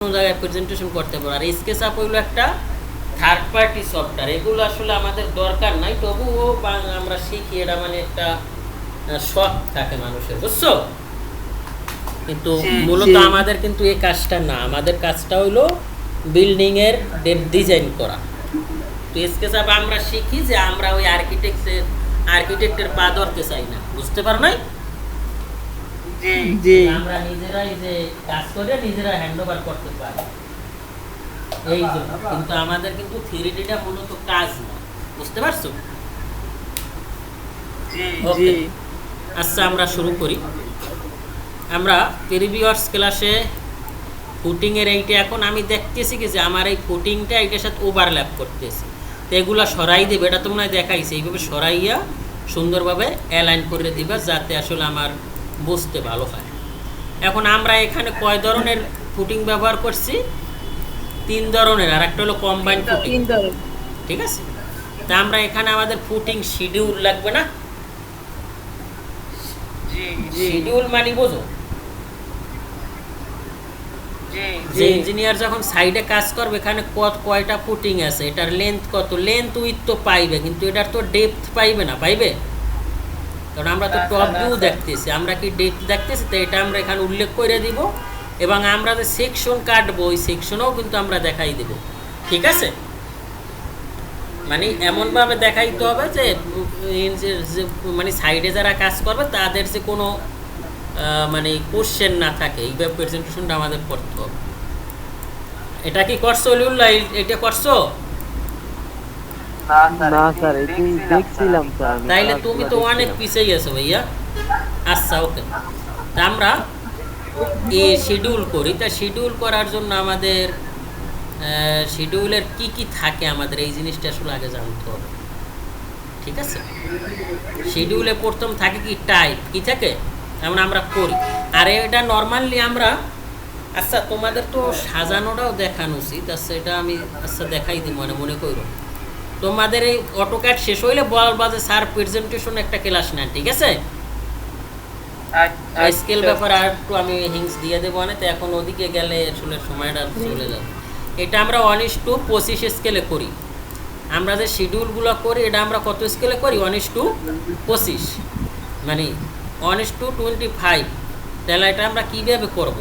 কোনো জায়গায় প্রেজেন্টেশন করতে পারো। আর স্কেচআপ হইলো একটা থার্ড পার্টি সফটওয়্যার, এগুলো আসলে আমাদের দরকার নাই, তবুও আমরা শিখি, এটা মানে একটা শখ থাকে মানুষের, বুঝছো? কিন্তু মূলত আমাদের কিন্তু এই কাজটা না, আমাদের কাজটা হইলো বিল্ডিংয়ের ডিজাইন করা। তো স্কেচআপ আমরা শিখি যে আমরা ওই আর্কিটেক্টের পা ধরতে চাই না, বুঝতে পারো নাই? আমরা নিজেরাই যে কাজ করে নিজেরা হ্যান্ড ওভার করতে পারি, এই জন্য। কিন্তু আমাদের কিন্তু থিওরিটা মূলত কাজ না, বুঝতে পারছো? আচ্ছা, আমরা শুরু করি। আমরা প্রিভিয়াস ক্লাসে ফুটিংয়ের এইটা এখন আমি দেখতেছি কি যে আমার এই ফুটিংটা এইটার সাথে ওভারল্যাপ করতেছি, তো এগুলো সরাই দেবে, এটা তোমরা দেখাইছে, এইভাবে সরাইয়া সুন্দরভাবে অ্যালাইন করে দিবা যাতে আসলে আমার বুঝতে ভালো হয়। এখন আমরা এখানে কয় ধরনের ফুটিং ব্যবহার করছি? 3 ধরনের, আর একটা হলো কম্বাইন্ড ফুটিং, ঠিক আছে? তা আমরা এখানে আমাদের ফুটিং শিডিউল লাগবে না? শিডিউল মানে বোঝো, যে ইঞ্জিনিয়ার যখন সাইডে কাজ করবে এখানে কয়টা ফুটিং আছে, এটার লেন্থ কত, লেন্থ উইথ তো পাইবে, কিন্তু এটার তো ডেপথ পাইবে না, পাইবে? কারণ আমরা তো টপ ভিউ দেখতেছি, আমরা কি ডেপথ দেখতেছি, তো এটা আমরা এখানে উল্লেখ করে দিব, এবং আমরা যে সেকশন কাটবো ওই সেকশনও কিন্তু আমরা দেখাই দেব, ঠিক আছে? মানে এমনভাবে দেখাইতে হবে যে মানে সাইডে যারা কাজ করবে তাদের যে কোনো মানে কোশ্চেন না থাকে, এইভাবে প্রেজেন্টেশনটা আমাদের করতে হবে। এটা কি করছো লিউল্লাহ? এটা করছো? না স্যার, এটি দেখছিলাম স্যার। তাইলে তুমি তো অনেক পিছিয়ে গেছো ভাইয়া। আচ্ছা, ওকে। আমরা শিডিউল করি, তা শিডিউল করার জন্য আমাদের শিডিউলের কি কি থাকে আমাদের এই জিনিসটা আসলে আগে জানতে হবে, ঠিক আছে? শিডিউলে প্রথম থাকে কি টাইপ, কি থাকে, যেমন আমরা করি। আর এটা নর্মালি আমরা, আচ্ছা তোমাদের তো সাজানোটাও দেখানো উচিত, আচ্ছা এটা আমি দেখাই দিই, মনে করো তোমাদের এই অটোক্যাড শেষ হইলে বলবা যে স্যার প্রেজেন্টেশন একটা ক্লাস নেন, ঠিক আছে? স্কেল ব্যাপার আর একটু আমি হিংস দিয়ে দেবো, তো এখন ওদিকে গেলে আসলে সময়টা চলে যাবে। এটা আমরা 1:25 স্কেলে করি। আমরা যে শিডিউলগুলো করি এটা আমরা কত স্কেলে করি? 1:25, মানে 1:25। তাহলে এটা আমরা কীভাবে করব?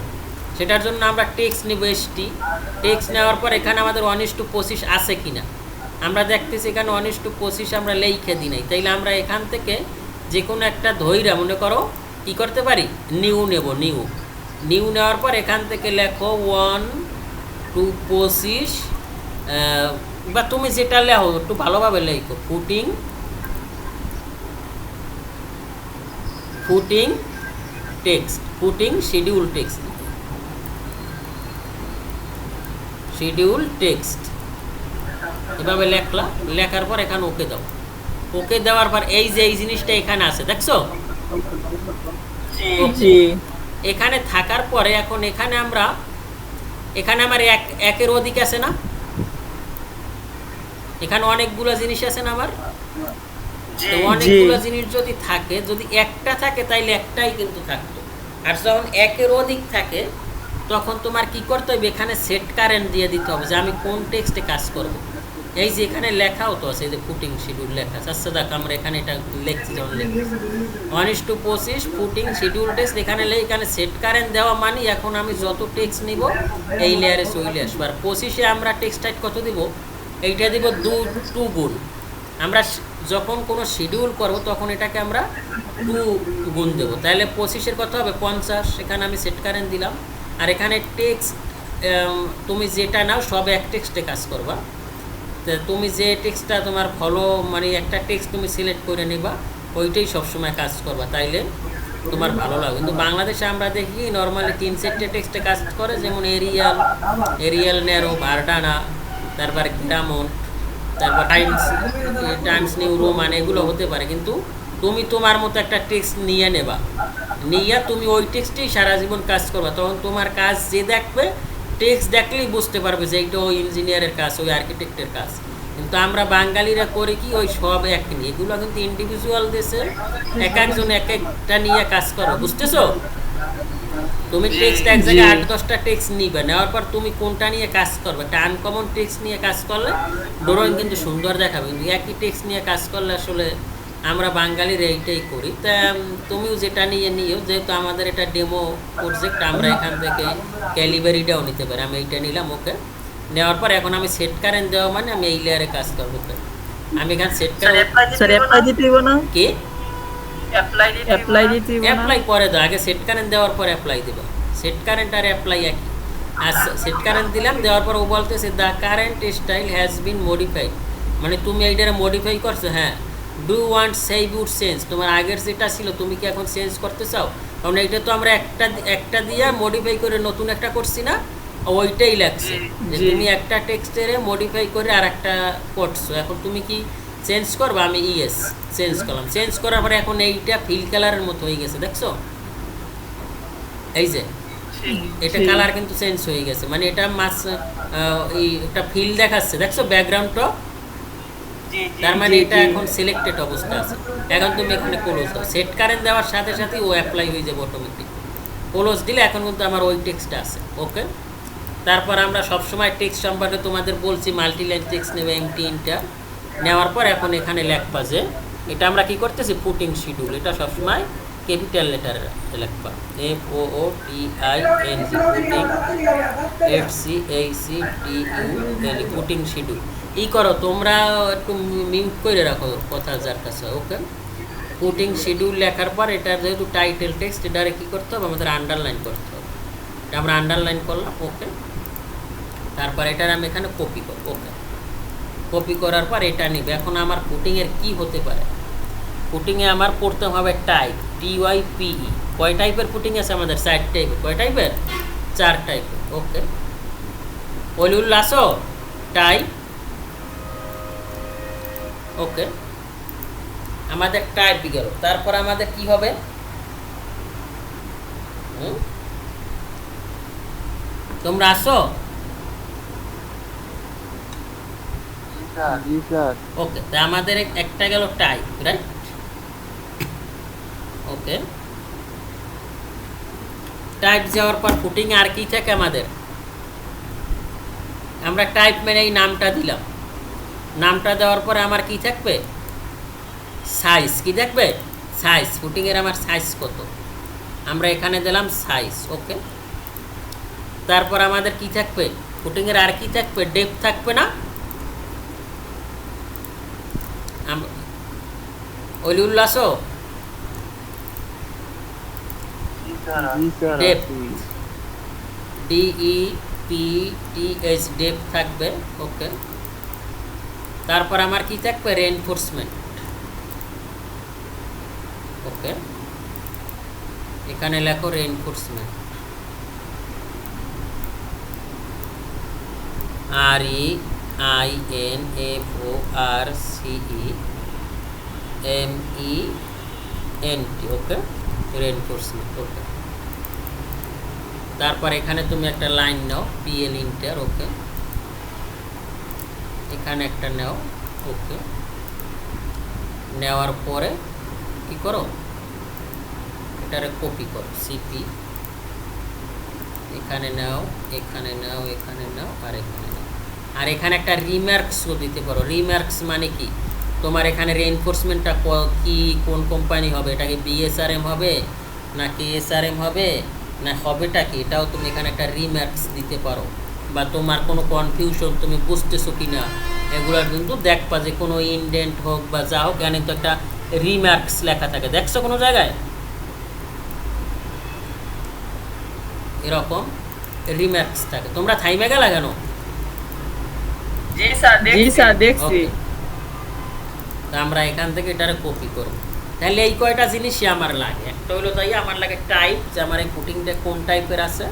সেটার জন্য আমরা টেক্সট নিব, টেক্সট নেওয়ার পর এখানে আমাদের 1:25 আছে কিনা আমরা দেখতেছি, এখানে 1:25 আমরা লিখে দিই নাই, তাইলে আমরা এখান থেকে যে কোনো একটা ধৈরা মনে করো কী করতে পারি, নিউ নেব। নিউ নেওয়ার পর এখান থেকে লেখো 1:25, বা তুমি যেটা লেখো একটু ভালোভাবে লেখো, footing text, footing schedule text, এভাবে লেখার পর এখানে ওকে দাও। ওকে দেওয়ার পর এই যে এই জিনিসটা এখানে আছে, দেখছো? এখানে থাকার পরে এখন এখানে আমার একের অধিক আছে না, এখানে অনেকগুলো জিনিস আছে না আমার, অনেকগুলো জিনিস যদি থাকে, যদি একটা থাকে তাইলে একটাই কিন্তু থাকতো, আর যখন একের অধিক থাকে তখন তোমার কি করতে হবে, এখানে সেট কারেন্ট দিয়ে দিতে হবে যে আমি কোন টেক্সটে কাজ করব। এই যে এখানে লেখাও তো আছে, এই যে ফুটিং শিডিউল লেখা আছে। আচ্ছা দেখ, আমরা এখানে এটা লিখছি, যেমন লিখছি 1:25 ফুটিং শিডিউল টেক্সট, এখানে এখানে সেট কারেন্ট দেওয়া মানে এখন আমি যত টেক্সট নিব এই লেয়ারে চলে আসবো। আর 25-এ আমরা টেক্সট টাইপ কত দিব? এইটা দিব 2 গুণ। আমরা যখন কোনো শিডিউল করব তখন এটাকে আমরা 2 গুণ দেবো, তাহলে 25-এর কত হবে? 50। এখানে আমি সেট কারেন্ট দিলাম। আর এখানে টেক্সট তুমি যেটা নাও সব এক টেক্সটে কাজ করবা, তো তুমি যে টেক্সটটা তোমার ফলো, মানে একটা টেক্সট তুমি সিলেক্ট করে নিবা, ওইটাই সবসময় কাজ করবা, তাইলে তোমার ভালো লাগবে। কিন্তু বাংলাদেশে আমরা দেখি নর্মালি 3-4টে টেক্সটে কাজ করে, যেমন এরিয়াল ন্যারো, ভার্ডানা, তারপর গ্রামন, তারপর টাইমস নিউ রোমান, এগুলো হতে পারে। কিন্তু তুমি তোমার মতো একটা টেক্সট নিয়ে নেবা, নিয়ে তুমি ওই টেক্সটেই সারা জীবন কাজ করবা, তখন তোমার কাজ যে দেখবে টেক্সট দেখলেই বুঝতে পারবে যে এইটা ওই ইঞ্জিনিয়ারের কাজ, ওই আর্কিটেক্টের কাজ। কিন্তু আমরা বাঙালিরা করি কি, ওই সব এক নিয়ে, এগুলো কিন্তু ইন্ডিভিজুয়াল দেশে এক একজন এক একটা নিয়ে কাজ করে, বুঝতেছো? তুমি টেক্সট এক জায়গায় 8-10টা টেক্সট নিবে, নেওয়ার পর তুমি কোনটা নিয়ে কাজ করবে। একটা আনকমন টেক্সট নিয়ে কাজ করলে ড্রয়িং কিন্তু সুন্দর দেখাবে, কিন্তু একই টেক্সট নিয়ে কাজ করলে আসলে আমরা বাঙালির এইটাই করি। তা তুমিও যেটা নিয়ে নিও, যেহেতু আমাদের এটা ডেমো প্রজেক্ট, আমরা এখান থেকে ক্যালিবারিটাও নিতে পারি। আমি এইটা নিলাম, ওকে। নেওয়ার পর এখন আমি সেট কারেন্ট দেওয়া মানে আমি এই লেয়ারে কাজ করবো। আমি এখানে সেট কারেন্ট স্যার অ্যাপ্লাই দিতে হইব না? কি অ্যাপ্লাই দিতে হইব না? অ্যাপ্লাই পরে দাও, আগে সেট কারেন্ট দেওয়ার পর অ্যাপ্লাই দেবো। সেট কারেন্ট আর অ্যাপ্লাই একই। আর সেট কারেন্ট দিলাম, দেওয়ার পর ও বলতেছে the current style has been modified, মানে তুমি এইটারে মডিফাই করছো। হ্যাঁ, do want save your change, তোমার আগের যেটা ছিল তুমি কি এখন চেঞ্জ করতে চাও? কারণ এইটা তো আমরা একটা দিয়ে মডিফাই করে নতুন একটা করছি না, ওইটাই লাগছে যে তুমি একটা টেক্সটেরে মডিফাই করে আর একটা করছো। এখন তুমি কি চেঞ্জ করবা? আমি ইয়েস চেঞ্জ করলাম। চেঞ্জ করার পরে এখন এইটা ফিল কালারের মতো হয়ে গেছে, দেখছো? এই যে এটা কালার কিন্তু চেঞ্জ হয়ে গেছে, মানে এটা এই একটা ফিল দেখাচ্ছে, দেখছো ব্যাকগ্রাউন্ডটা? তার মানে এটা এখন সিলেক্টেড অবস্থা আছে। এখন তুমি এখানে ক্লোজ দাও, সেট কারেন্ট দেওয়ার সাথে সাথে ও অ্যাপ্লাই হয়ে যাবে অটোমেটিক। ক্লোজ দিলে এখন কিন্তু আমার ওই টেক্সটটা আছে, ওকে। তারপর আমরা সবসময় টেক্সট সম্পর্কে তোমাদের বলছি, মাল্টি লাইন টেক্সট নেবে এমটি ইন্টার। নেওয়ার পর এখন এখানে লেখবা যে এটা আমরা কি করতেছি, পুটিং শিডিউল। এটা সবসময় capital লেটারে লেখবা, FOOTING, putting, FCACTUL, putting schedule. ই করো তোমরা, একটু মিউট করে রাখো কথা যার কাছে, ওকে। পুটিং শিডিউল লেখার পর এটা যেহেতু টাইটেল টেক্সট, এটারে কী করতে হবে, আমাদের আন্ডারলাইন করতে হবে। এটা আমরা আন্ডারলাইন করলাম, ওকে। তারপর এটার আমি এখানে কপি করব, ওকে। কপি করার পর এটা নিবে। এখন আমার পুটিংয়ের কি হতে পারে? পুটিংয়ে আমার পড়তে হবে টাইপ, TYPE। কয় টাইপের পুটিং আছে আমাদের? 4 টাইপের। কয় টাইপের? 4 টাইপের, ওকে। ওলিউল আসো টাইপ, ওকে। আমাদের টাইপ গেল। তারপর আমাদের কি হবে? তোমরা আসো, জি স্যার। ওকে। তা আমাদের একটা গেল টাইপ, রাইট? ওকে। টাইপ যাওয়ার পর ফুটিং আর কি থাকে আমাদের? আমরা টাইপ মেনে এই নামটা দিলাম। নামটা দেওয়ার পরে আমার কি থাকবে? সাইজ। কি থাকবে? সাইজ। ফুটিংয়ের আমার সাইজ কত, আমরা এখানে দিলাম সাইজ, ওকে। তারপর আমাদের কি থাকবে? ফুটিংয়ের আর কি থাকবে? ডেপথ থাকবে না? অলিউল্লাস ডেপথ, DEPTH, ডেপথ থাকবে, ওকে। তারপর আমার কি থাকবে? রেইনফোর্সমেন্ট, ওকে। এখানে লেখো রেইনফোর্সমেন্ট, REINFORCEMENT, ওকে। রেইনফোর্সমেন্ট, ওকে। তারপর এখানে তুমি একটা লাইন নাও, PL ইন্টার, ওকে। এখানে একটা নাও, ওকে। নেওয়ার পরে কি করো? এটারে কপি করো, CP। এখানে নাও, এখানে নাও, এখানে নাও, আর এখানে নাও। আর এখানে একটা রিমার্কসও দিতে পারো। রিমার্কস মানে কি? তোমার এখানে রেইনফোর্সমেন্টটা কি, কোন কোম্পানি হবে? এটা কি BSRM হবে না KSRM হবে না হবেটা কি? এটাও তুমি এখানে একটা রিমার্কস দিতে পারো। বা তোমার কোনো কনফিউশন, তুমি বুঝতেছো কি না, এগুলোর কিন্তু দেখবা যে কোনো ইনডেন্ট হোক বা যা হোক, এখানে তো একটা রিমার্কস লেখা থাকে, দেখছো কোনো জায়গায়? এরকম রিমার্কস থাকে। তোমরা থাইমে গেলা কেন? জি স্যার দেখছি। তা আমরা এখান থেকে এটারে কপি করব। তাহলে এই কয়টা জিনিসই আমার লাগে। একটা হলো তাই আমার লাগে টাইপ, যে আমার এই পুটিংটা কোন টাইপের আছে।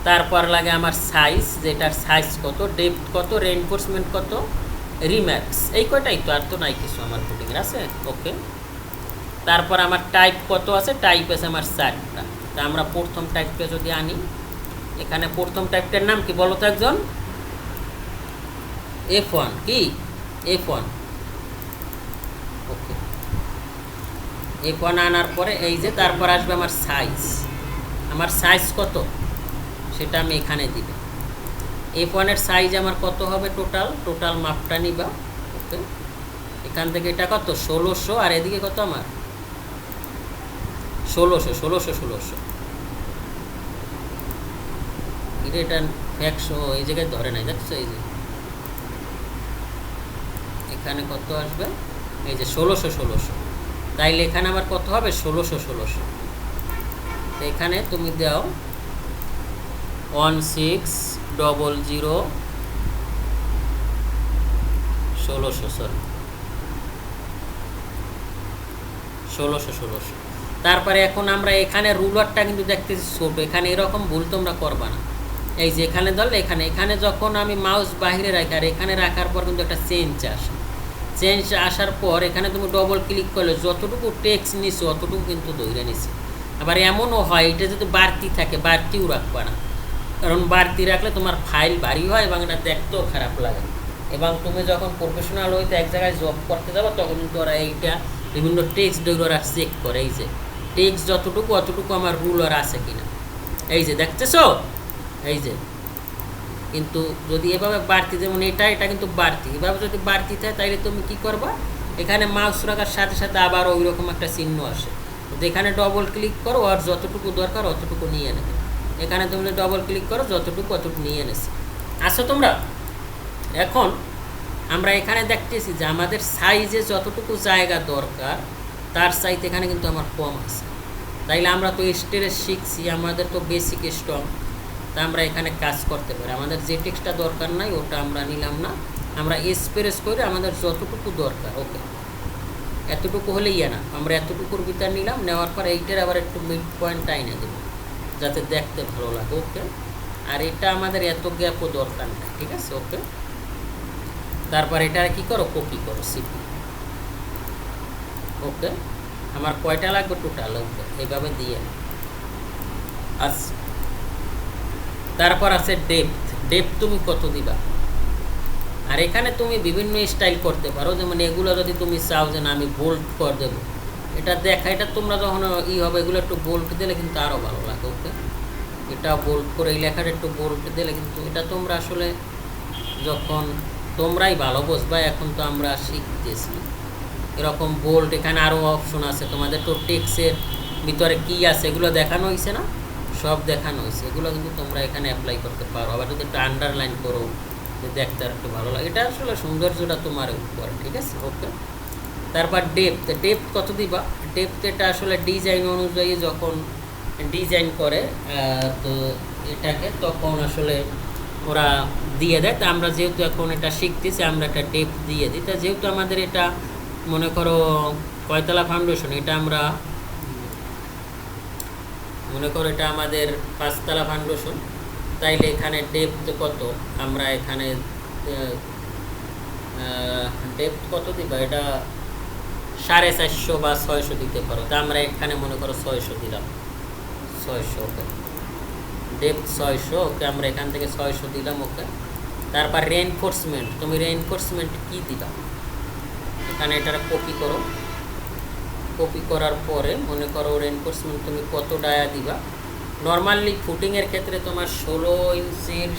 তারপর লাগে আমার সাইজ, যেটার সাইজ কত, ডেপথ কত, রেইনফোর্সমেন্ট কত, রিমার্কস। এই কয়টাই তো, আর তো নাই কিছু আমার পুটিংয়ের আছে, ওকে। তারপর আমার টাইপ কত আছে? টাইপ আছে আমার 4টা। তা আমরা প্রথম টাইপটা যদি আনি, এখানে প্রথম টাইপটার নাম কি বলো তো একজন? F1, কি? F1, ওকে। F1 আনার পরে এই যে তারপর আসবে আমার সাইজ। আমার সাইজ কত সেটা আমি এখানে দিব। F1 এর সাইজ আমার কত হবে, টোটাল মাপটা নিবা। ওকে, এখান থেকে এটা কত 1600, আর এদিকে কত আমার 1600 এটা একশো এই জায়গায় ধরে নাই, দেখছো এই যে এখানে কত আসবে, এই যে 1600, তাইলে এখানে আমার কত হবে 1600। তো এখানে তুমি দাও 1600 1600। তারপরে এখন আমরা এখানে রুলারটা কিন্তু দেখতেছি ছোট, এখানে এরকম ভুল তোমরা করবা না। এই যে এখানে ধরলে এখানে যখন আমি মাউস বাহিরে রাখি, আর এখানে রাখার পর কিন্তু একটা চেঞ্জ আসার পর এখানে তুমি ডবল ক্লিক করলে যতটুকু টেক্সট নিছো অতটুকু কিন্তু ধরে নিছে। আবার এমনও হয় এটা যদি বাড়তি থাকে, বাড়তিও রাখবা না, কারণ বাড়তি রাখলে তোমার ফাইল ভারী হয় এবং এটা দেখতেও খারাপ লাগে। এবং তুমি যখন প্রফেশনাল হইতে এক জায়গায় জব করতে যাবো তখন কিন্তু ওরা এইটা বিভিন্ন টেক্সট ওরা চেক করে, এই যে টেক্সট যতটুকু অতটুকু আমার রুলার আছে কিনা, এই যে দেখতেছো, এই যে। কিন্তু যদি এভাবে বাড়তি, যেমন এটা কিন্তু বাড়তি, এভাবে যদি বাড়তি থাকে তাহলে তুমি কি করবা, এখানে মাউস রাখার সাথে সাথে আবার ওই রকম একটা চিহ্ন আসে, যেখানে ডবল ক্লিক করো আর যতটুকু দরকার অতটুকু নিয়ে নেবে। এখানে তুমি ডবল ক্লিক করো যতটুকু অতটুকু নিয়ে এনেছি। আসো তোমরা, এখন আমরা এখানে দেখতেছি যে আমাদের সাইজে যতটুকু জায়গা দরকার তার চাইতে এখানে কিন্তু আমার কম আছে। তাইলে আমরা তো স্টেরে শিখছি, আমাদের তো বেসিক স্ট্রং, তা আমরা এখানে কাজ করতে পারি। আমাদের যে টেক্সটটা দরকার নাই ওটা আমরা নিলাম না, আমরা স্পেস করে আমাদের যতটুকু দরকার, ওকে এতটুকু হলেই না, আমরা এতটুকুর ভিতর নিলাম, নেওয়ার পর এইটার আবার একটু মিড পয়েন্ট টাইনে দেবো যাতে দেখতে ভালো লাগে। ওকে, আর এটা আমাদের এত গ্যাপও দরকার নেই, ঠিক আছে। ওকে, তারপর এটা কি করো, কপি করো সিপি। ওকে, আমার কয়টা লাগবে টোটাল, ওকে এইভাবে দিয়ে। আচ্ছা, তারপর আছে ডেপথ তুমি কত দিবা, আর এখানে তুমি বিভিন্ন স্টাইল করতে পারো, যেমন এগুলো যদি তুমি চাও যে না আমি বোল্ড করে দেবো, এটা দেখা, এটা তোমরা যখন হবে এগুলো একটু বোল্ড দিলে কিন্তু আরও ভালো লাগে। ওকে, এটা বোল্ড করে এই লেখাটা একটু বোল্ড দিলে কিন্তু এটা তোমরা আসলে যখন তোমরাই ভালো বুঝবা, এখন তো আমরা শিখতেছি এরকম বোল্ড। এখানে আরও অপশন আছে, তোমাদের তো টেক্সের ভিতরে কি আছে এগুলো দেখানো হয়েছে না, সব দেখানো হয়েছে, এগুলো কিন্তু তোমরা এখানে অ্যাপ্লাই করতে পারো। আবার যদি একটু আন্ডারলাইন করো দেখতে আর একটু ভালো লাগে, এটা আসলে সৌন্দর্যটা তোমার উপর, ঠিক আছে। ওকে, তারপর ডেপথ কত দিবা, ডেপথ এটা আসলে ডিজাইন অনুযায়ী যখন ডিজাইন করে তো এটাকে তখন আসলে ওরা দিয়ে দেয়। তা আমরা যেহেতু এখন এটা শিখতেছি আমরা একটা ডেপথ দিয়ে দিই, তা যেহেতু আমাদের এটা মনে করো কয়তলা ফাউন্ডেশন, এটা আমরা মনে করো এটা আমাদের 5 তলা ফাউন্ডেশন, তাইলে এখানে ডেপথ কত, আমরা এখানে ডেপথ কত দিবা, এটা 450 বা 600 দিতে পারো, তা আমরা এখানে মনে করো 600 দিলাম, 600। ওকে, ডেপথ 600, ওকে আমরা এখান থেকে 600 দিলাম। ওকে, তারপর রেইনফোর্সমেন্ট, তুমি রেইনফোর্সমেন্ট কি দিবা, এখানে এটা কপি করো, কপি করার পরে মনে করো রেইনফোর্সমেন্ট তুমি কত ডায়া দিবা। নর্মালি ফুটিংয়ের ক্ষেত্রে তোমার 16 ইঞ্চির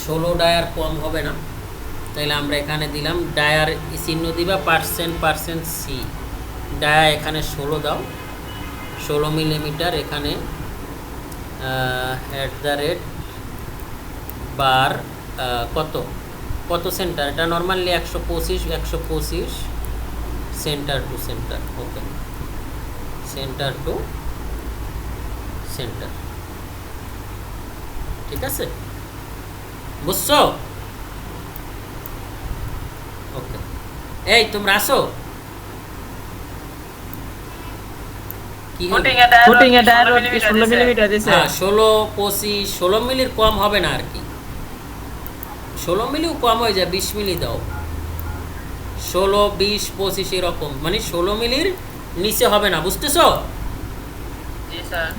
16 ডায়ার কম হবে না, তাইলে আমরা এখানে দিলাম ডায়ার চিহ্ন দিবা পার্সেন্ট সি, ডায়া এখানে 16 দাও, 16 মিলিমিটার, এখানে বার কত সেন্টার, এটা নর্মালি 125 সেন্টার টু সেন্টার। ওকে, সেন্টার টু সেন্টার, ঠিক আছে, বুঝছো। ওকে, এই তোমরা আসো, কি ফুটিং এ ডায়ার 16 মিলিমিটার দিছে, 16 25 16 মিলির কম হবে না আর কি, 16 মিলিও কম হয়ে যায়, 20 মিলি দাও, 16 20 25 এরকম, মানে 16 মিলির নিচে হবে না, বুঝতেছো।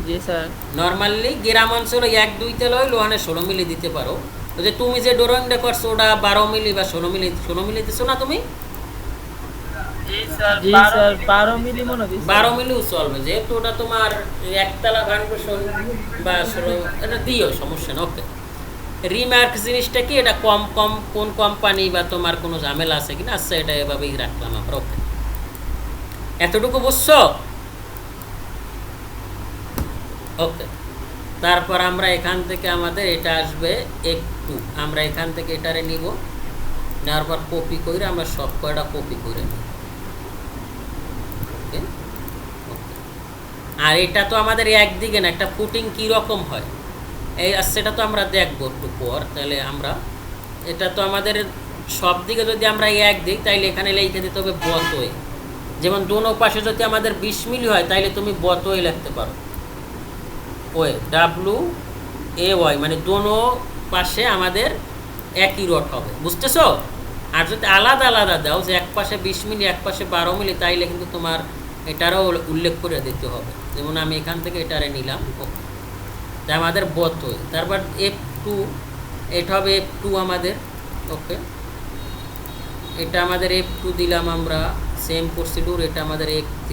জি স্যার। নর্মালি গ্রাম অঞ্চলে 1-2 তেল হইলে ওখানে 16 মিলি দিতে পারো। ওই যে তুমি যে ড্রয়িংটা করছো ওটা 12 মিলি বা 16 মিলি দিছো না তুমি, জি স্যার 12 মিলি মনে দিছে 12 মিলিও চলবে, যেহেতু ওটা তোমার একতলা ফাউন্ডেশন বা 16 এটা দিও, সমস্যা না। ওকে, রিমার্ক জিনিসটা কি, এটা কম কম কোন কোম্পানি বা তোমার কোনো ঝামেলা আছে কিনা, আচ্ছা এটা এভাবেই রাখলাম আমরা। ওকে, এতটুকু বুঝছো? ওকে, তারপর আমরা এখান থেকে আমাদের এটা আসবে একটু, আমরা এখান থেকে এটারে নিব, নেওয়ার পর কপি করে আমরা সব কয়টা কপি করে নিব। ওকে, আর এটা তো আমাদের একদিকে না, একটা ফুটিং কীরকম হয় এই সেটা তো আমরা দেখবো একটু পর। তাহলে আমরা এটা তো আমাদের সব দিকে যদি আমরা এক দিক, তাইলে এখানে লিখে দিতে হবে বতই। যেমন দোনো পাশে যদি আমাদের 20 মিলি হয়, তাইলে তুমি বতই লিখতে পারো, ওয়ে WAY, মানে দোনো পাশে আমাদের একই রড হবে, বুঝতেছো? আর যদি আলাদা আলাদা দাও, যে এক পাশে 20 মিলি এক পাশে 12 মিলি, তাইলে কিন্তু তোমার এটারও উল্লেখ করে দিতে হবে। যেমন আমি এখান থেকে এটারে নিলাম, ওকে, তাই আমাদের বতই। তারপর F2, এটা হবে F2 আমাদের। ওকে, এটা আমাদের F2 দিলাম আমরা, সেম প্রসিডিউর। এটা আমাদের F3,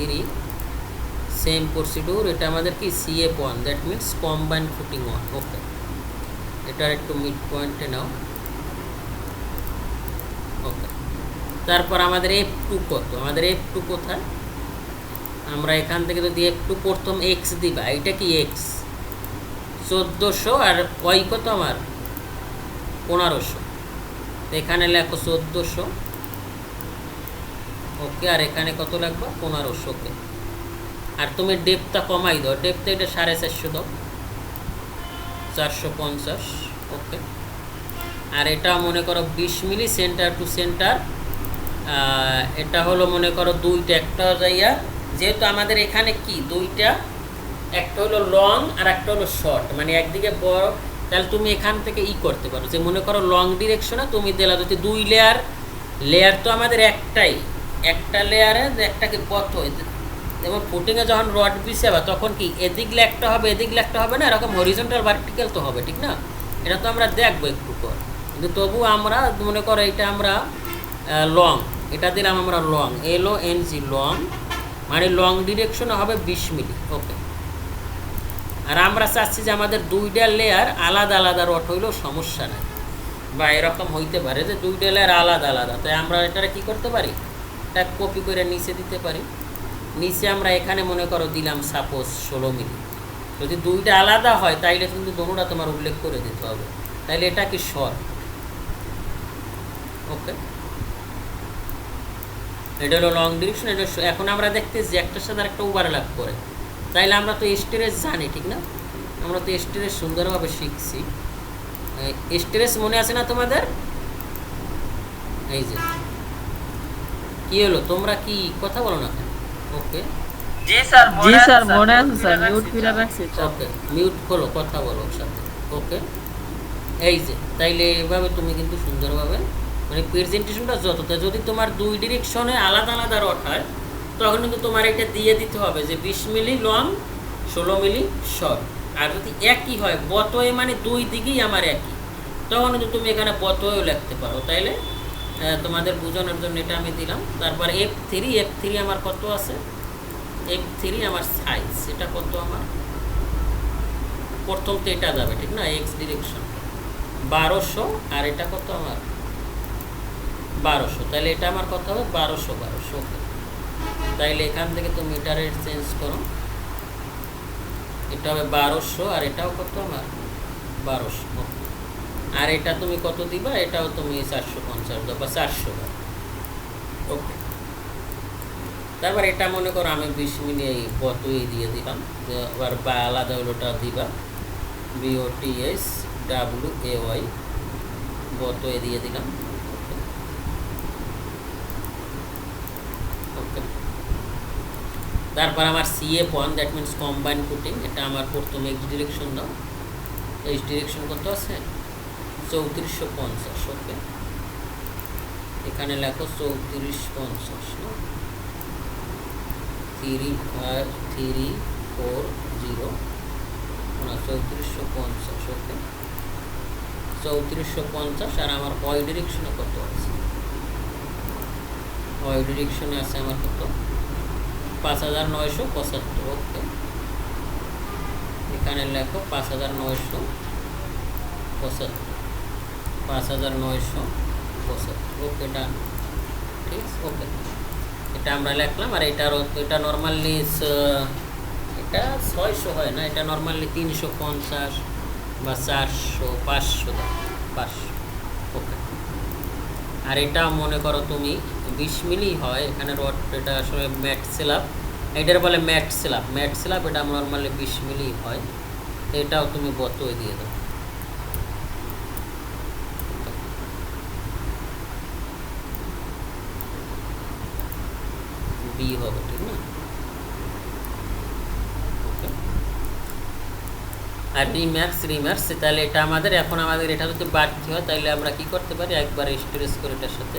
সেম প্রসিডিউর। এটা আমাদের কি CF1, that means combine footing 1। Okay, এটার একটু মিড পয়েন্টে নাও। ওকে, তারপর আমাদের F2 কত, আমাদের F2 কোথায়, আমরা এখান থেকে যদি F2 প্রথম X দিবা, এটা কি X 1400, আর Y কত আমার 1500, এখানে লেখো 1400। ওকে, আর এখানে কত লাগবে 1500। ওকে, আর তুমি ডেপটা কমাই দাও, ডেপটা এটা 450 দাও, 450। ওকে, আর এটা মনে করো 20 মিলি সেন্টার টু সেন্টার, এটা হলো মনে করো দুইটা, একটা যাইয়া, যেহেতু আমাদের এখানে কি দুইটা, একটা হলো লং আর একটা হলো শর্ট, মানে একদিকে বড়, তাহলে তুমি এখান থেকে করতে পারো, যে মনে করো লং ডিরেকশনে তুমি দিলা যদি 2 লেয়ার তো আমাদের একটাই, একটা লেয়ারে একটাকে পথ হয়, যেমন ফুটিংয়ে যখন রড বিছাবা তখন কি এদিক লেগটা হবে এদিক লেগটা হবে না, এরকম হরিজন্টাল ভার্টিক্যাল তো হবে, ঠিক না? এটা তো আমরা দেখবো একটু পর, কিন্তু তবু আমরা মনে করো এটা আমরা লং, এটা দিলাম আমরা লং, LONG লং, মানে লং ডিরেকশনে হবে 20 মিলি। ওকে, আর আমরা চাচ্ছি যে আমাদের দুইটা লেয়ার আলাদা আলাদা রড হইলেও সমস্যা নাই, বা এরকম হইতে পারে যে দুইটা লেয়ার আলাদা আলাদা, তাই আমরা এটারে কি করতে পারি, এটা কপি করে নিচে দিতে পারি। নিচে আমরা এখানে মনে করো দিলাম সাপোজ 16 মিলি, যদি দুইটা আলাদা হয় তাইলে কিন্তু দোনোটা তোমার উল্লেখ করে দিতে হবে, তাইলে এটা কি শর্ট। ওকে, এটা হলো লং ডিরেকশন, এটা এখন আমরা দেখতেছি একটার সাথে একটা ওভারল্যাপ করে, তাইলে আমরা তো স্টেরেস জানি, ঠিক না? আমরা তো স্টেরেস সুন্দরভাবে শিখছি। স্টেরেস মনে আছে না তোমাদের? এই যে কি হলো, তোমরা কি কথা বলো না? ওকে, জি স্যার মনে আছে স্যার, মিউট করে রাখছি। ওকে, মিউট খোলো, কথা বলো ওর সাথে। ওকে, এই যে তাইলে এভাবে তুমি কিন্তু সুন্দরভাবে মানে প্রেজেন্টেশনটা যতটা, যদি তোমার দুই ডিরেকশনে আলাদা আলাদা রড হয় তখন কিন্তু তোমার এটা দিয়ে দিতে হবে যে 20 মিলি লং 16 মিলি শর্ট, আর যদি একই হয় বতয়ে মানে দুই দিকেই আমার একই, তখন কিন্তু তুমি এখানে বতয়েও লিখতে পারো। তাইলে তোমাদের বোঝানোর জন্য এটা আমি দিলাম। তারপর F3 আমার কত আছে, F3 আমার সাইজ, এটা কত আমার প্রথম তো এটা যাবে, ঠিক না? এক্স ডিরেকশন 1200, আর এটা কত আমার 1200, তাহলে এটা আমার কত হবে 1200। ওকে, তাইলে এখান থেকে তুমি মিটারের চেঞ্জ করো, এটা হবে 1200, আর এটাও কত আমার 1200। আর এটা তুমি কত দিবা, এটাও তুমি 450 দাও বা 400 দাও। ওকে, তারপর এটা মনে করো আমি 20 মিলি এই বতই দিয়ে দিলাম, আবার বা আলাদা হলোটা দিবা BOTSWAY বতয়ে দিয়ে দিলাম। ওকে, তারপর আমার CF1, that means combine footing, এটা আমার প্রথম X ডিরেকশন দাও, X ডিরেকশন কত আছে 3450। ওকে, এখানে লেখো 3450, 340 3450। ওকে, 3450, আর আমার ওয়াই ডিরেকশনে কত আছে ওই ডিরেকশনে আছে আমার কত 5975। ওকে, এখানে লেখো 5975, 5975। ওকে ডান, ঠিক আছে। ওকে, এটা আমরা লিখলাম। আর এটা নর্মালি এটা 600 হয় না, এটা নর্মালি 350 বা 400 500 500। ওকে, আর এটা মনে করো তুমি 20 মিলি হয় এখানে রড, এটা আসলে ম্যাট স্ল্যাব, এটার বলে ম্যাট স্ল্যাব, এটা নর্মালি 20 মিলি হয়। এটাও তুমি বতই দিয়ে দাও। বি হবে, ঠিক না? আর রিমার্কস, তাহলে এটা আমাদের এখন এটা যদি বাড়তি হয় তাহলে আমরা কি করতে পারি, একবার স্টোরেজ করে এটার সাথে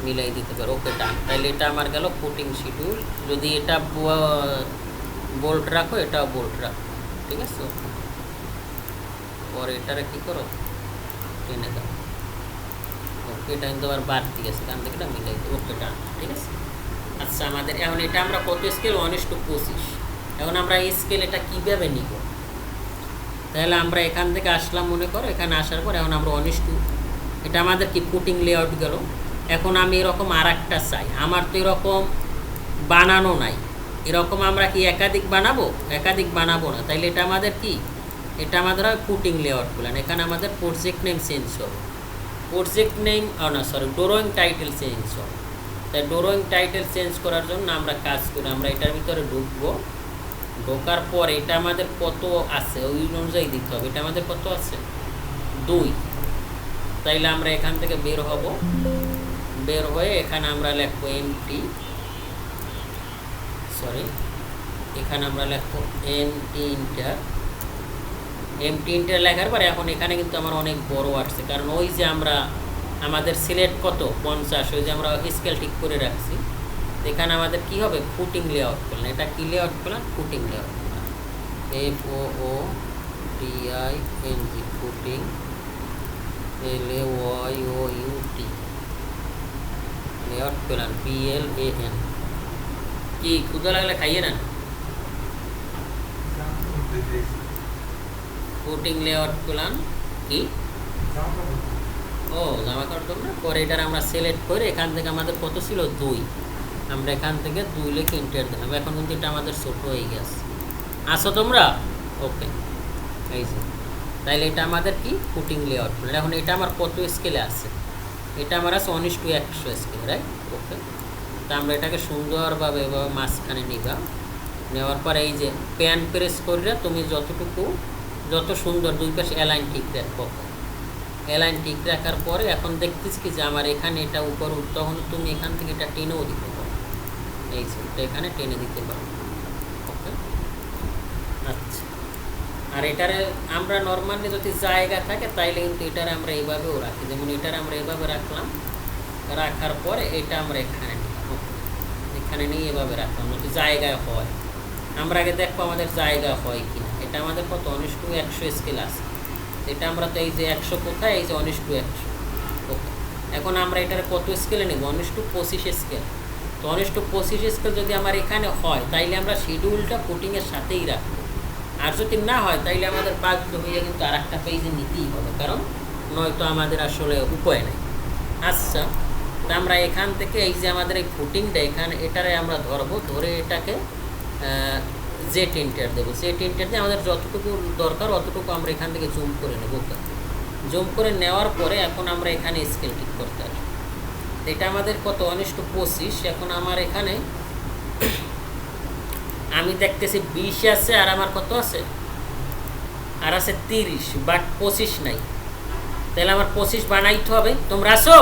মিলাই দিতে পারি। ওকে ডান, তাহলে এটা আমার গেল ফুটিং শিডিউল। যদি এটা বোল্ট রাখো, এটাও বোল্ট রাখো, ঠিক আছে। পরে এটারে কি করো, টেনে দাও। ওকে, এটা কিন্তু আবার বাড়তি গেছে, কারণ থেকে এটা মিলাই দিই। ওকে ডান, ঠিক আছে। আচ্ছা, আমাদের এখন এটা আমরা কত স্কেল 1:25। এখন আমরা এই স্কেল এটা কীভাবে নিব, তাহলে আমরা এখান থেকে আসলাম, মনে করো এখানে আসার পর এখন আমরা 1:2, এটা আমাদের কি ফুটিং লেআউট গেল। এখন আমি এরকম আর একটা চাই, আমার তো এরকম বানানো নাই, এরকম আমরা কি একাধিক বানাবো না, তাইলে এটা আমাদের কি, এটা আমাদের হয় ফুটিং লেআউট প্ল্যান। এখানে আমাদের প্রজেক্ট নেম চেঞ্জ হবে, ড্রয়িং টাইটেল চেঞ্জ হবে। তাই ড্রয়িং টাইটেল চেঞ্জ করার জন্য আমরা কাজ করি, আমরা এটার ভিতরে ঢুকবো, ঢোকার পর এটা আমাদের কত আছে ওই অনুযায়ী দিতে হবে। এটা আমাদের কত আছে 2, তাইলে আমরা এখান থেকে বের হব, বের হয়ে এখানে আমরা লিখবো এখানে আমরা লিখবো এমটি ইন্টার লেখার পর এখন এখানে কিন্তু আমার অনেক বড় আসছে, কারণ ওই যে আমরা আমাদের সিলেক্ট কত 50, ওই যে আমরা স্কেল ঠিক করে রাখছি। এখানে আমাদের কি হবে, ফুটিং লেআউট প্ল্যান। এটা কি layout plan, footing layout plan, FOOTING, footing, LAYOUT, layout plan, PLAN। কি ক্ষুধা লাগলে খাইয়ে নেন। ফুটিং লেআউট প্ল্যান কি, ও জামা কাপড় না। পরে এটার আমরা সিলেক্ট করে এখান থেকে আমাদের কত ছিল 2, আমরা এখান থেকে 2 লিখে এন্টার দিলাম। এখন কিন্তু এটা আমাদের ছোট হয়ে গেছে, আসো তোমরা। ওকে, এই যে, তাইলে এটা আমাদের কি ফুটিং লেআউট প্ল্যান। এখন এটা আমার কত স্কেলে আছে, এটা আমার আছে 1:100 স্কেল, রাইট। ওকে, তা আমরা এটাকে সুন্দরভাবে এভাবে মাঝখানে নিবা, নেওয়ার পর এই যে প্যান প্রেস করে তুমি যত সুন্দর দুই পাশে অ্যালাইন ঠিক রাখবো। অ্যালাইন ঠিক রাখার পরে এখন দেখতেছি কি যে আমার এখানে এটা উপর, তখন তুমি এখান থেকে এটা টেনেও দিতে পারো, এই যে এটা এখানে টেনে দিতে পারো। ওকে, আচ্ছা। আর এটারে আমরা নর্মালি যদি জায়গা থাকে তাইলে কিন্তু এটারে আমরা এইভাবেও রাখি, যেমন এটারে আমরা এভাবে রাখলাম, রাখার পরে এটা আমরা এখানে নিলাম, এখানে নিয়ে এভাবে রাখলাম, যদি জায়গায় হয়। আমরা আগে দেখবো আমাদের জায়গা হয় কিনা। এটা আমাদের কত 1:100 স্কেল আছে, এটা আমরা তো এই যে 100 কোথায়, এই যে 1:100। ওকে, এখন আমরা এটার কত স্কেলে নেব, 1:25 স্কেল। তো 1:25 স্কেল যদি আমার এখানে হয় তাইলে আমরা শিডিউলটা ফুটিংয়ের সাথেই রাখবো, আর যদি না হয় তাইলে আমাদের বাধ্য হয়ে কিন্তু আর একটা পেজে নিতেই হবে, কারণ নয়তো আমাদের আসলে উপায় নেই। আচ্ছা, তা আমরা এখান থেকে এই যে আমাদের এই ফুটিংটা এখানে এটারে আমরা ধরবো, ধরে এটাকে জেট এন্টার দেবো। জেট এন্টার দিয়ে আমাদের যতটুকু দরকার অতটুকু আমরা এখান থেকে জুম করে নেব। জুম করে নেওয়ার পরে এখন আমরা এখানে স্কেল ঠিক করতে আসবো। এটা আমাদের কত 1:25। এখন আমার এখানে আমি দেখতেছি 20 আছে, আর আমার কত আছে, আর আছে 30, বাট 25 নাই। তাহলে আমার 25 বানাইতে হবে। তোমরা আসো,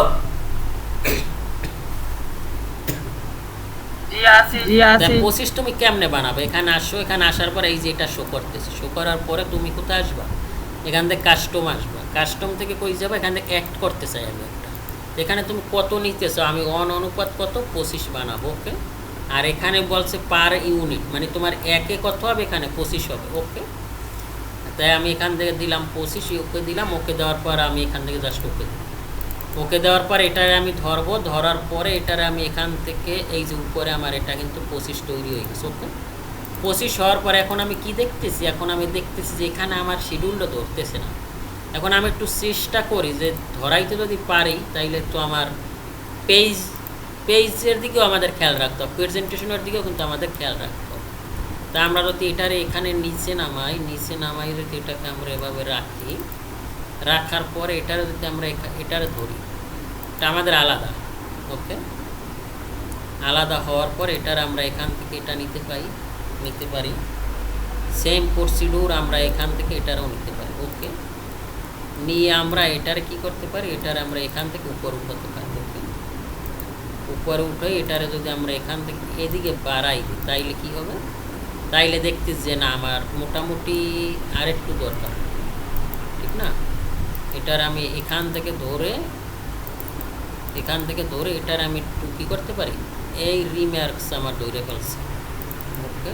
জি আছে। 25 তুমি কেমনে বানাবে, এখানে আসো, এখানে আসার পর এই যে এটা শো করতেছে, শো করার পরে তুমি কোথায় আসবা, এখান থেকে কাস্টম আসবা, কাস্টম থেকে কই যাবা, এখান থেকে অ্যাড করতে চাই আমি একটা, এখানে তুমি কত নিতেছো, আমি 1 অনুপাত কত 25 বানাবো। ওকে, আর এখানে বলছে পার ইউনিট, মানে তোমার একে কত হবে, এখানে 25 হবে। ওকে, তাই আমি এখান থেকে দিলাম 25, ওকে দিলাম। ওকে দেওয়ার পর আমি এখান থেকে জাস্ট ওকে দিলাম। ওকে দেওয়ার পর এটারে আমি ধরবো, ধরার পরে এটারে আমি এখান থেকে এই যে উপরে আমার এটা কিন্তু 25 তৈরি হয়ে গেছে। ওকে, 25 হওয়ার পরে এখন আমি কি দেখতেছি, এখন আমি দেখতেছি যে এখানে আমার শিডিউলটা ধরতেছে না। এখন আমি একটু চেষ্টা করি যে ধরাইতে যদি পারি তাইলে তো আমার পেজের দিকেও আমাদের খেয়াল রাখতে হবে, প্রেজেন্টেশনের দিকেও কিন্তু আমাদের খেয়াল রাখতে হবে। তা আমরা যদি এটারে এখানে নিচে নামাই যদি এটাকে আমরা এভাবে রাখি, রাখার পরে এটারে যদি আমরা এটারে ধরি, এটা আমাদের আলাদা। ওকে, আলাদা হওয়ার পর এটার আমরা এখান থেকে এটা নিতে পারি, সেম প্রসিডিউর আমরা এখান থেকে এটারও নিতে পারি। ওকে, নিয়ে আমরা এটার কি করতে পারি, এটার আমরা এখান থেকে উপর উঠাতে পারি। ওকে, উপরে উঠে এটারে যদি আমরা এখান থেকে এদিকে বাড়াই দিই তাইলে কি হবে, তাইলে দেখতেছি যে না আমার মোটামুটি আরেকটু দরকার, ঠিক না? এটার আমি এখান থেকে ধরে এটার আমি একটু কী করতে পারি, এই রিমার্কস আমার ধরে ফেলছি। ওকে,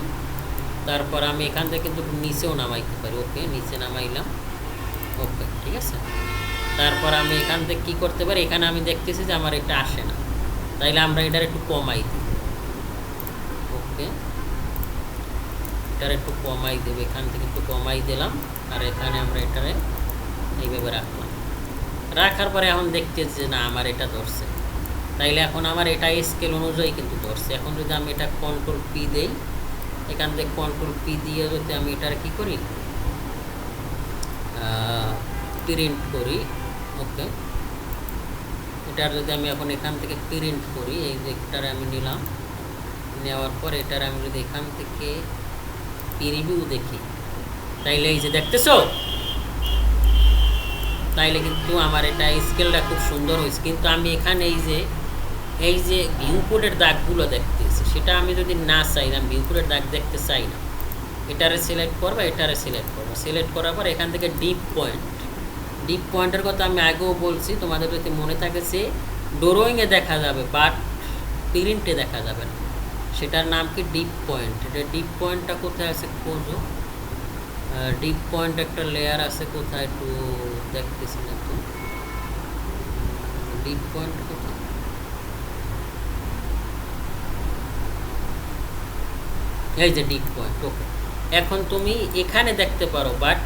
তারপর আমি এখান থেকে কিন্তু নিচেও নামাইতে পারি। ওকে, নিচে নামাইলাম। ওকে, ঠিক আছে। তারপর আমি এখান থেকে কী করতে পারি, এখানে আমি দেখতেছি যে আমার এটা আসে না, তাইলে আমরা এটার একটু কমাই দিই। ওকে, এটার একটু কমাই দেবো, এখান থেকে একটু কমাই দিলাম, আর এখানে আমরা এটারে এইভাবে রাখলাম। রাখার পরে এখন দেখতেছি যে না আমার এটা ধরছে, তাইলে এখন আমার এটা স্কেল অনুযায়ী কিন্তু ধরছে। এখন যদি আমি এটা কন্ট্রোল পি দেই, এখান থেকে কন্ট্রোল পি দিয়ে যদি আমি এটার কি করি, প্রিন্ট করি। ওকে, এটার যদি আমি এখন এখান থেকে প্রিন্ট করি, এই যে এটারে আমি নিলাম, নেওয়ার পর এটার আমি যদি এখান থেকে প্রিভিউ দেখি, তাইলে এই যে দেখতেছো, তাইলে কিন্তু আমার এটা স্কেলটা খুব সুন্দর হয়েছে। কিন্তু আমি এখানে এই যে ভিউ কোডের দাগগুলো দেখতেছি, সেটা আমি যদি না চাই, আমি ভিউ কোডের দাগ দেখতে চাই না, এটারে সিলেক্ট করবো, সিলেক্ট করার পর এখান থেকে ডিপ পয়েন্টের কথা আমি আগেও বলছি, তোমাদের যদি মনে থাকে যে ড্রয়িংয়ে দেখা যাবে বাট প্রিন্টে দেখা যাবে না, সেটার নাম কি ডিপ পয়েন্ট। এটা ডিপ পয়েন্টটা কোথায় আছে খোঁজো, ডিপ পয়েন্ট একটা লেয়ার আছে কোথায়, একটু দেখতেছি না তো, ডিপ পয়েন্ট কোথায়, এই যে ডিপ পয়েন্ট। ওকে, এখন তুমি এখানে দেখতে পারো বাট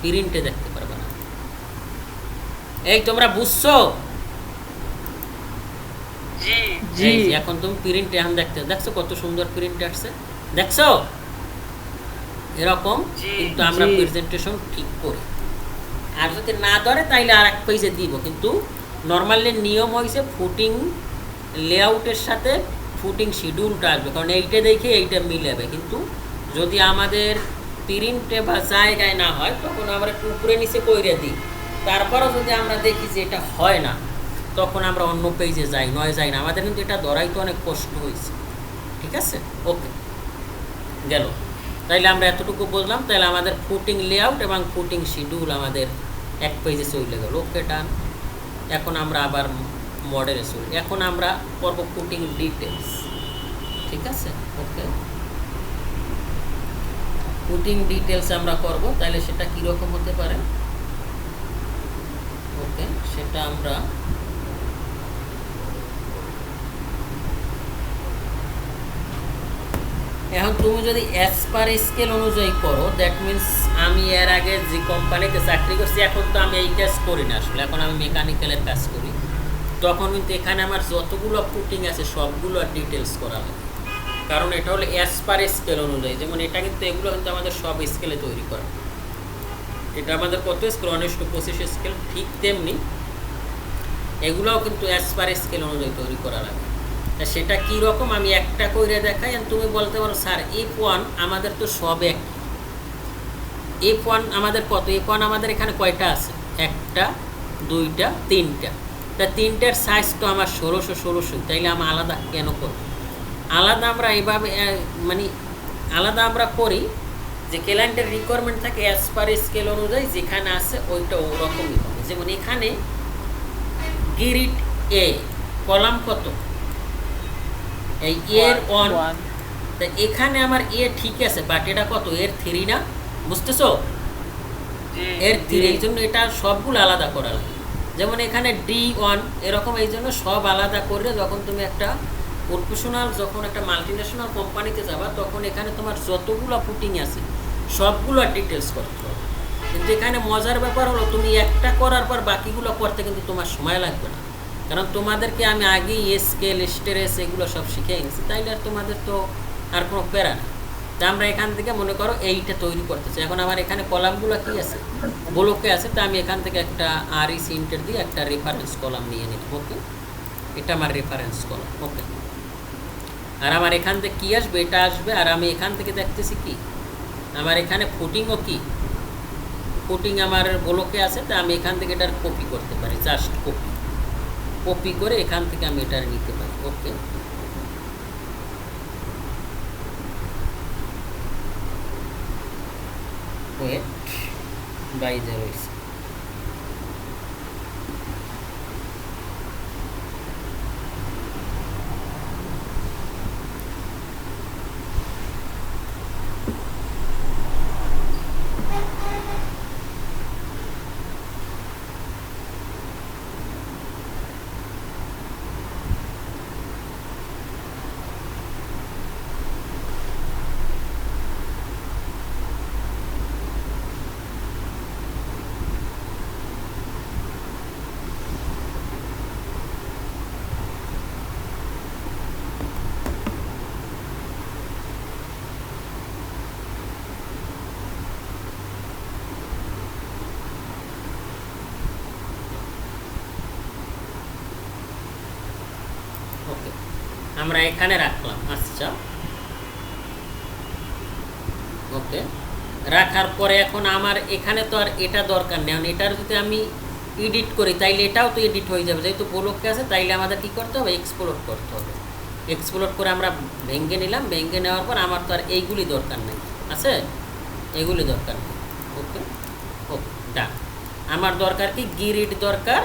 প্রিন্টে দেখতে পারবে না। এই তোমরা বুঝছো? জি, এখন তুমি প্রিন্টে এখন দেখছো কত সুন্দর প্রিন্ট আসছে, দেখছো? এরকম কিন্তু আমরা প্রেজেন্টেশন ঠিক করি। আর যদি না ধরে তাইলে আর এক পেজে দিব, কিন্তু নর্মালি নিয়ম হয়েছে ফুটিং লেআউটের সাথে ফুটিং শিডিউলটা আসবে, কারণ এইটা দেখে এইটা মিলাবে। কিন্তু যদি আমাদের প্রিন্টে বা জায়গায় না হয় তখন আমরা একটু উপরে নিচে কইরে দিই, তারপরও যদি আমরা দেখি যে এটা হয় না তখন আমরা অন্য পেজে যাই না। আমাদের কিন্তু এটা ধরাই তো অনেক কষ্ট হয়েছে, ঠিক আছে? ওকে, গেল। তাইলে আমরা এতটুকু বুঝলাম, তাহলে আমাদের ফুটিং লেআউট এবং ফুটিং শিডিউল আমাদের এক পেজে চলে গেল। ওকে, ডান। এখন আমরা আবার মডেলে চলি, এখন আমরা করবো ফুটিং ডিটেলস, ঠিক আছে? ওকে, ফুটিং ডিটেলস আমরা করব, তাহলে সেটা কীরকম হতে পারে? ওকে, সেটা আমরা এখন তুমি যদি অ্যাজ পার স্কেল অনুযায়ী করো, দ্যাট মিনস আমি এর আগে যে কোম্পানিতে চাকরি করছি, এখন তো আমি এই কাজ করি না আসলে, এখন আমি মেকানিক্যালের কাজ করি, তখন কিন্তু এখানে আমার যতগুলো ফুটিং আছে সবগুলো ডিটেলস করা লাগে, কারণ এটা হলো অ্যাজ পার স্কেল অনুযায়ী। যেমন এটা কিন্তু এগুলো কিন্তু আমাদের সব স্কেলে তৈরি করা, এটা আমাদের কত স্কেল, 1:25 স্কেল, ঠিক তেমনি এগুলোও কিন্তু অ্যাজ পার স্কেল অনুযায়ী তৈরি করা লাগে। তা সেটা কীরকম আমি একটা করে দেখাই, আর তুমি বলতে পারো স্যার F1 আমাদের তো সব এক, F1 আমাদের কত, F1 আমাদের এখানে কয়টা আছে, 1টা 2টা 3টা, তা 3টার সাইজ তো আমার 1600, তাইলে আমি আলাদা কেন করব? আলাদা আমরা এইভাবে মানে আলাদা আমরা করি যে ক্লায়েন্টের রিকোয়ারমেন্ট থাকে অ্যাজ পার স্কেল অনুযায়ী, যেখানে আছে ওইটা ওরকমই হবে। যেমন এখানে গ্রিড এ কলাম কত, এই এর 1, তা এখানে আমার এ ঠিক আছে, বাট এটা কত, এর 3 না, বুঝতেছো? এর 3, এই জন্য এটা সবগুলো আলাদা করা লাগে। যেমন এখানে D1 এরকম, এই জন্য সব আলাদা করে যখন তুমি একটা প্রফেশনাল, যখন একটা মাল্টিন্যাশনাল কোম্পানিতে যাবা, তখন এখানে তোমার যতগুলো ফুটিং আছে সবগুলো ডিটেলস করতে হবে। কিন্তু এখানে মজার ব্যাপার হলো তুমি একটা করার পর বাকিগুলো করতে কিন্তু তোমার সময় লাগবে না, কারণ তোমাদেরকে আমি আগেই স্কেল, স্টেরেস এগুলো সব শিখিয়ে নিয়েছি, তাইলে আর তোমাদের তো আর কোনো প্যারা না। তা আমরা এখান থেকে মনে করো এইটা তৈরি করতেছি। এখন আমার এখানে কলামগুলো কি আছে, ব্লকে আছে, তা আমি এখান থেকে একটা REC ইন্টার দিয়ে একটা রেফারেন্স কলাম নিয়ে নিলাম। ওকে, এটা আমার রেফারেন্স কলাম। ওকে, আর আমার এখান থেকে কী আসবে, এটা আসবে। আর আমি এখান থেকে দেখতেছি কি, আমার এখানে ফুটিংও কি, ফুটিং আমার ব্লকে আছে, তা আমি এখান থেকে এটার কপি করতে পারি, জাস্ট কপি করে এখান থেকে আমি এটার নিতে পারি। ওকে, ওয়েট বাইরে রয়েছে। ওকে, আমরা এখানে রাখলাম। আচ্ছা, ওকে, রাখার পরে এখন আমার এখানে তো আর এটা দরকার নেই। এটার যদি আমি এডিট করি তাইলে এটাও তো এডিট হয়ে যাবে, যেহেতু ব্লকে আছে। তাইলে আমাদের কী করতে হবে, এক্সপ্লোর করতে হবে। এক্সপ্লোর করে আমরা ভেঙে নিলাম। ভেঙে নেওয়ার পর আমার তো আর এইগুলি দরকার নেই, আছে এগুলি দরকার নেই। ওকে, ওকে, ডান। আমার দরকার কি, গিরিড দরকার।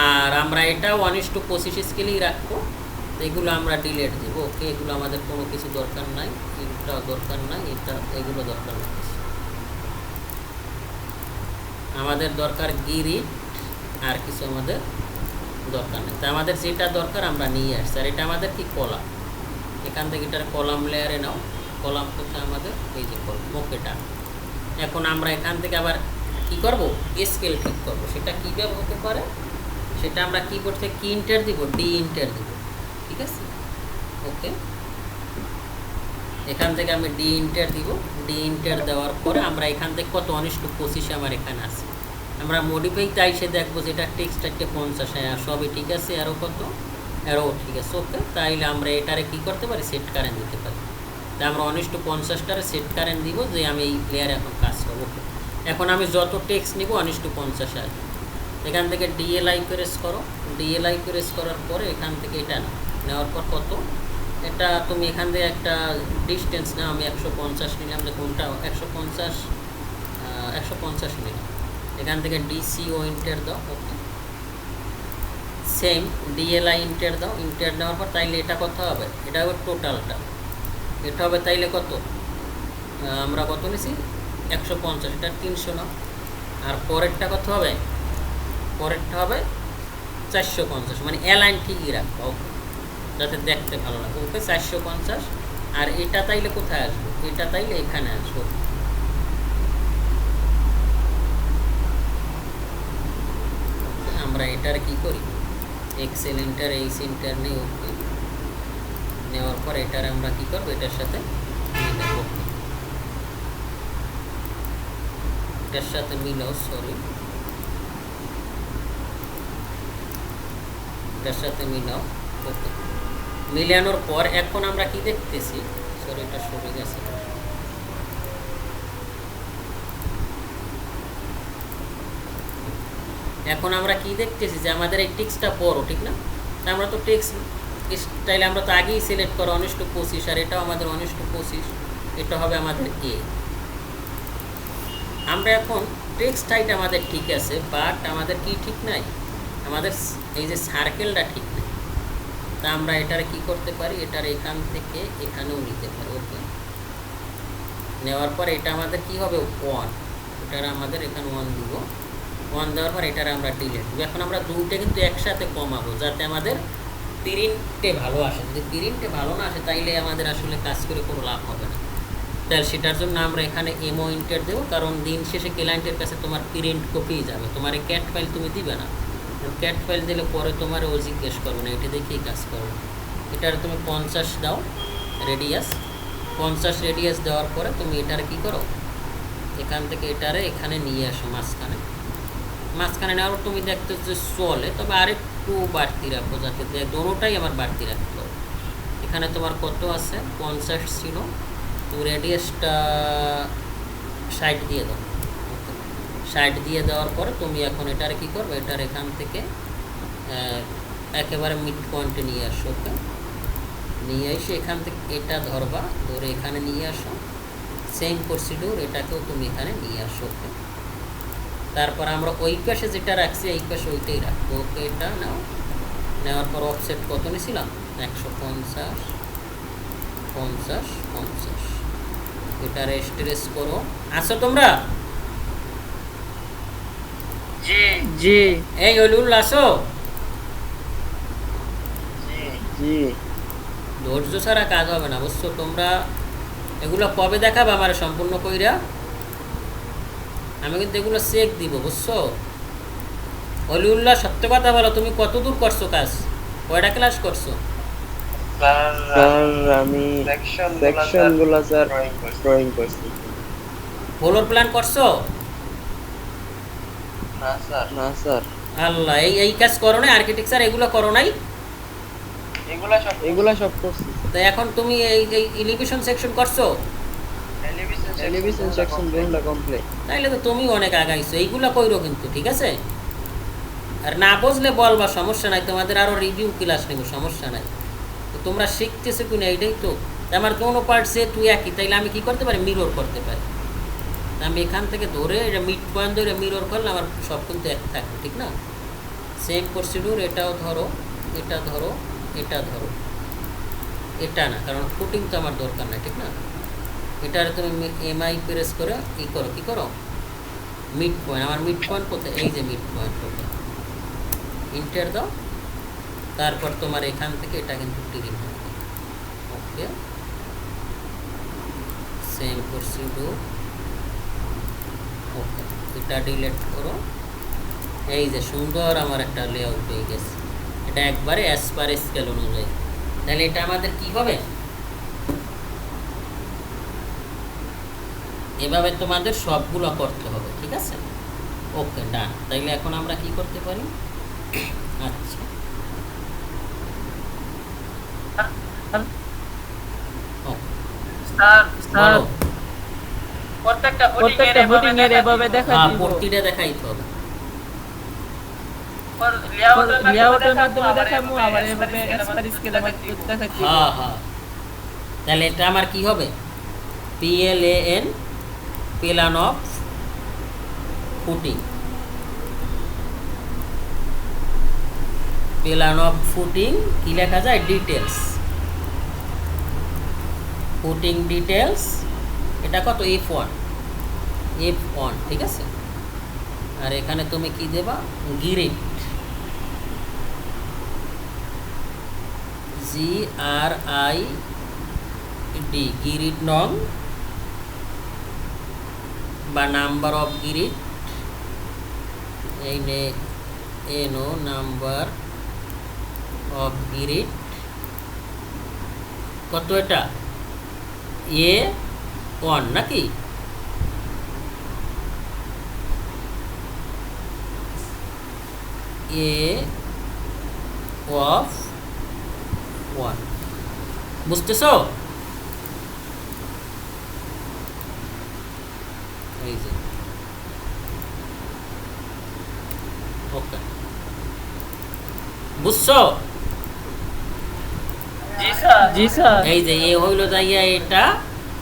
আর আমরা এটা 1:25 স্কেলেই রাখবো। এগুলো আমরা ডিলেট দেব। ওকে, এগুলো আমাদের কোনো কিছু দরকার নাই, এটা দরকার নাই, এগুলো দরকার নাই। আমাদের দরকার গিরিড, আর কিছু আমাদের দরকার নেই। তা আমাদের যেটা দরকার আমরা নিয়ে আসছি। আর এটা আমাদের কি, কলাম। এখান থেকে এটার কলাম লেয়ারে নাও। কলাম কোথায় আমাদের, এই যে কলাম। ওকে, ডান। এখন আমরা এখান থেকে আবার কি করব, স্কেল ঠিক করবো। সেটা কীভাবে হতে পারে, সেটা আমরা কিবোর্ড থেকে কি ইন্টার দিব, D ইন্টার দিব। ঠিক আছে, ওকে, এখান থেকে আমি D ইন্টার দিব। D ইন্টার দেওয়ার পরে আমরা এখান থেকে কত, 1:25 আমার এখানে আছে। আমরা মডিফাই তাই সে দেখবো যেটা টেক্সট একটা 50, সবই ঠিক আছে। আরও কত, আরও ঠিক আছে। ওকে, তাইলে আমরা এটারে কি করতে পারি, সেট কারেন্ট দিতে পারি। তাই আমরা 1:50টারে সেট কারেন্ট দিব, যে আমি এই লেয়ারে এখন কাজ করবো। ওকে, এখন আমি যত টেক্সট নিব 1:50 আসবে। এখান থেকে DLI প্রেস করো। DLI প্রেস করার পরে এখান থেকে এটা নেওয়ার পর কত, এটা তুমি এখান থেকে একটা ডিস্টেন্স নাও। আমি 150 নিলাম, যে কোনটা 150 নিলাম। এখান থেকে DCO ইন্টার দাও। ওকে, সেম DLI ইন্টার দাও। ইন্টার দেওয়ার পর তাইলে এটা কত হবে, এটা হবে টোটালটা, এটা হবে তাইলে কত, আমরা কত নিছি 150, এটা 300 নাও। আর পরেরটা কত হবে, পরেরটা হবে 450, মানে অ্যালাইন ঠিকই রাখবো। ওকে, যাতে দেখতে ভালো লাগে। ওকে, 450। আর এটা তাইলে কোথায় আসবে, এটা তাইলে এখানে আসবো। আমরা এটার কি করি, এক্সেল ইন্টার, এইচ ইন্টার নেই। ওকে, নেওয়ার পর এটার আমরা কি করবো, এটার সাথে মিলাবো। এটার সাথে মিলাও, সরি, এটার সাথে মিলাও। ওকে, মিলানোর পর এখন আমরা কি দেখতেছি, সরি এটা সরে গেছে। এখন আমরা কি দেখতেছি, যে আমাদের এই টেক্সটটা বড়, ঠিক না? আমরা তো টেক্সট স্টাইল আমরা তো আগেই সিলেক্ট করো 1:25, আর এটাও আমাদের 1:25, এটা হবে আমাদের A। আমরা এখন টেক্সট হাইট আমাদের ঠিক আছে, বাট আমাদের কি ঠিক নাই, আমাদের এই যে সার্কেলটা ঠিক নেই। তা আমরা এটারে কি করতে পারি, এটার এখান থেকে এখানেও নিতে পারি। ওকে, নেওয়ার পর এটা আমাদের কি হবে 1, এটার আমাদের এখানে 1 দিব। 1 দেওয়ার পর এটার আমরা ডিলিট দেবো। এখন আমরা দুটো কিন্তু একসাথে কমাবো যাতে আমাদের প্রিন্টে ভালো আসে। যদি প্রিন্টে ভালো না আসে তাইলে আমাদের আসলে কাজ করে কোনো লাভ হবে না। তাহলে সেটার জন্য আমরা এখানে এমও ইন্টার দেবো, কারণ দিন শেষে ক্লায়েন্টের কাছে তোমার প্রিন্ট কপি যাবে, তোমার এই ক্যাট ফাইল তুমি দিবে না। ক্যাট ফাইল দিলে পরে তোমার ও জিজ্ঞেস করবে না, এটা দেখেই কাজ করবে। এটার তুমি 50 দাও রেডিয়াস, 50 রেডিয়াস দেওয়ার পরে তুমি এটার কি করো, এখান থেকে এটারে এখানে নিয়ে আসো মাঝখানে। মাঝখানে নেওয়ার পর তুমি দেখতে যে চলে, তবে আরেকটু বাড়তি রাখো যাতে দোনোটাই আমার বাড়তি রাখতে হবে। এখানে তোমার কত আছে, 50 ছিল, তুমি রেডিয়াসটা 60 দিয়ে দাও। 60 দিয়ে দেওয়ার পরে তুমি এখন এটার কি করবে, এটার এখান থেকে একেবারে মিড পয়েন্টে নিয়ে আসো। ওকে, নিয়ে এসে এখান থেকে এটা ধরবা, ধরে এখানে নিয়ে আসো। সেম প্রসিডিউর এটাকেও তুমি এখানে নিয়ে আসো। ওকে, তারপর আমরা ওই পাশে যেটা রাখছি এই পাশে ওইটাই রাখবো। ওকে, এটা নাও, নেওয়ার পর অফসেট কত নিয়েছিলাম, 150 50 50। এটা স্ট্রেস করো। আসো তোমরা? জি এই হলুল আসো। জি ধৈর্য ছাড়া কাজ হবে না, বুঝছো? তোমরা এগুলো কবে দেখাবে আমার সম্পূর্ণ কইরা? আমি কিন্তু এগুলো চেক দিব, বুঝছো? অলিউল্লাহ, সত্য কথা বলো, তুমি কত দূর করছো কাজ? কয়টা ক্লাস করছো? স্যার আমি সেকশনগুলো স্যার ড্রয়িং করছি। ফ্লোর প্ল্যান করছো? না স্যার, আল্লাহ, এই এই কাজ করো নাই? আর্কিটেকচার এগুলো করো নাই? এগুলা সব করছি। তো এখন তুমি এই এই এলিভেশন সেকশন করছো? টেলিভিশন সেকশন দুইটা কমপ্লিট। তাইলে তো তুমি অনেক আগাইছো। এইগুলো কইরো কিন্তু, ঠিক আছে? আর না বুঝলে বলবা, সমস্যা নাই, তোমাদের আরও রিভিউ ক্লাস নেব, সমস্যা নাই। তো তোমরা শিখতেছো কিনা এইটাই তো। আমার কোনো পার্ট সে তুই একই, তাইলে আমি কি করতে পারি, মিরর করতে পারি। আমি এখান থেকে ধরে এটা মিড পয়েন্ট ধরে মিরর করলে আমার সব কিন্তু এক থাকবে, ঠিক না? সেম প্রসিডিউর এটাও ধরো, এটা ধরো, এটা ধরো, এটা না, কারণ ফুটিং তো আমার দরকার নাই, ঠিক না? এটার তুমি এমআই প্রেস করে ই করো, কি করো, মিড পয়েন্ট। আমার মিড পয়েন্ট কোথায়, এই যে মিড পয়েন্ট, ওকে, ইন্টার দাও। তারপর তোমার এখান থেকে এটা কিন্তু টিকিট হবে। ওকে, সেম প্রসিডিউর। ওকে, এটা ডিলিট করো। এই যে সুন্দর আমার একটা লেআউট হয়ে গেছে, এটা একবারে অ্যাজ পার স্কেল অনুযায়ী। তাহলে এটা আমাদের কি হবে, এভাবে তোমাদের সবগুলো করতে হবে, ঠিক আছে? ওকে, ডান। তাইলে এখন আমরা কি করতে পারি, আচ্ছা স্যার প্রত্যেকটা ফুটিং এর এভাবে দেখা দিব। প্রতিটা দেখাইতে হবে। লেআউটের মাধ্যমে দেখাবো, আবার এভাবে এসপার স্কেলের মাধ্যমে দেখাচ্ছি। হ্যাঁ হ্যাঁ, তাহলে এটা আমার কি হবে, PLAN, plan of footing. Plan of footing কি লেখা যায়, ডিটেলস, ফুটিং ডিটেলস। এটা কত, F1, F1, ঠিক আছে? আর এখানে তুমি কি দেবা, গিরিট, GRID, গিরিট নং বা নাম্বার অফ গিরিট, এই NO নাম্বার অফ গিরিট কত, এটা A1 নাকি? A of 1, বুঝতেছো? এই যে ওকে, বুঝছো? জি স্যার। এই যে এ হইল যাইয়া এটা,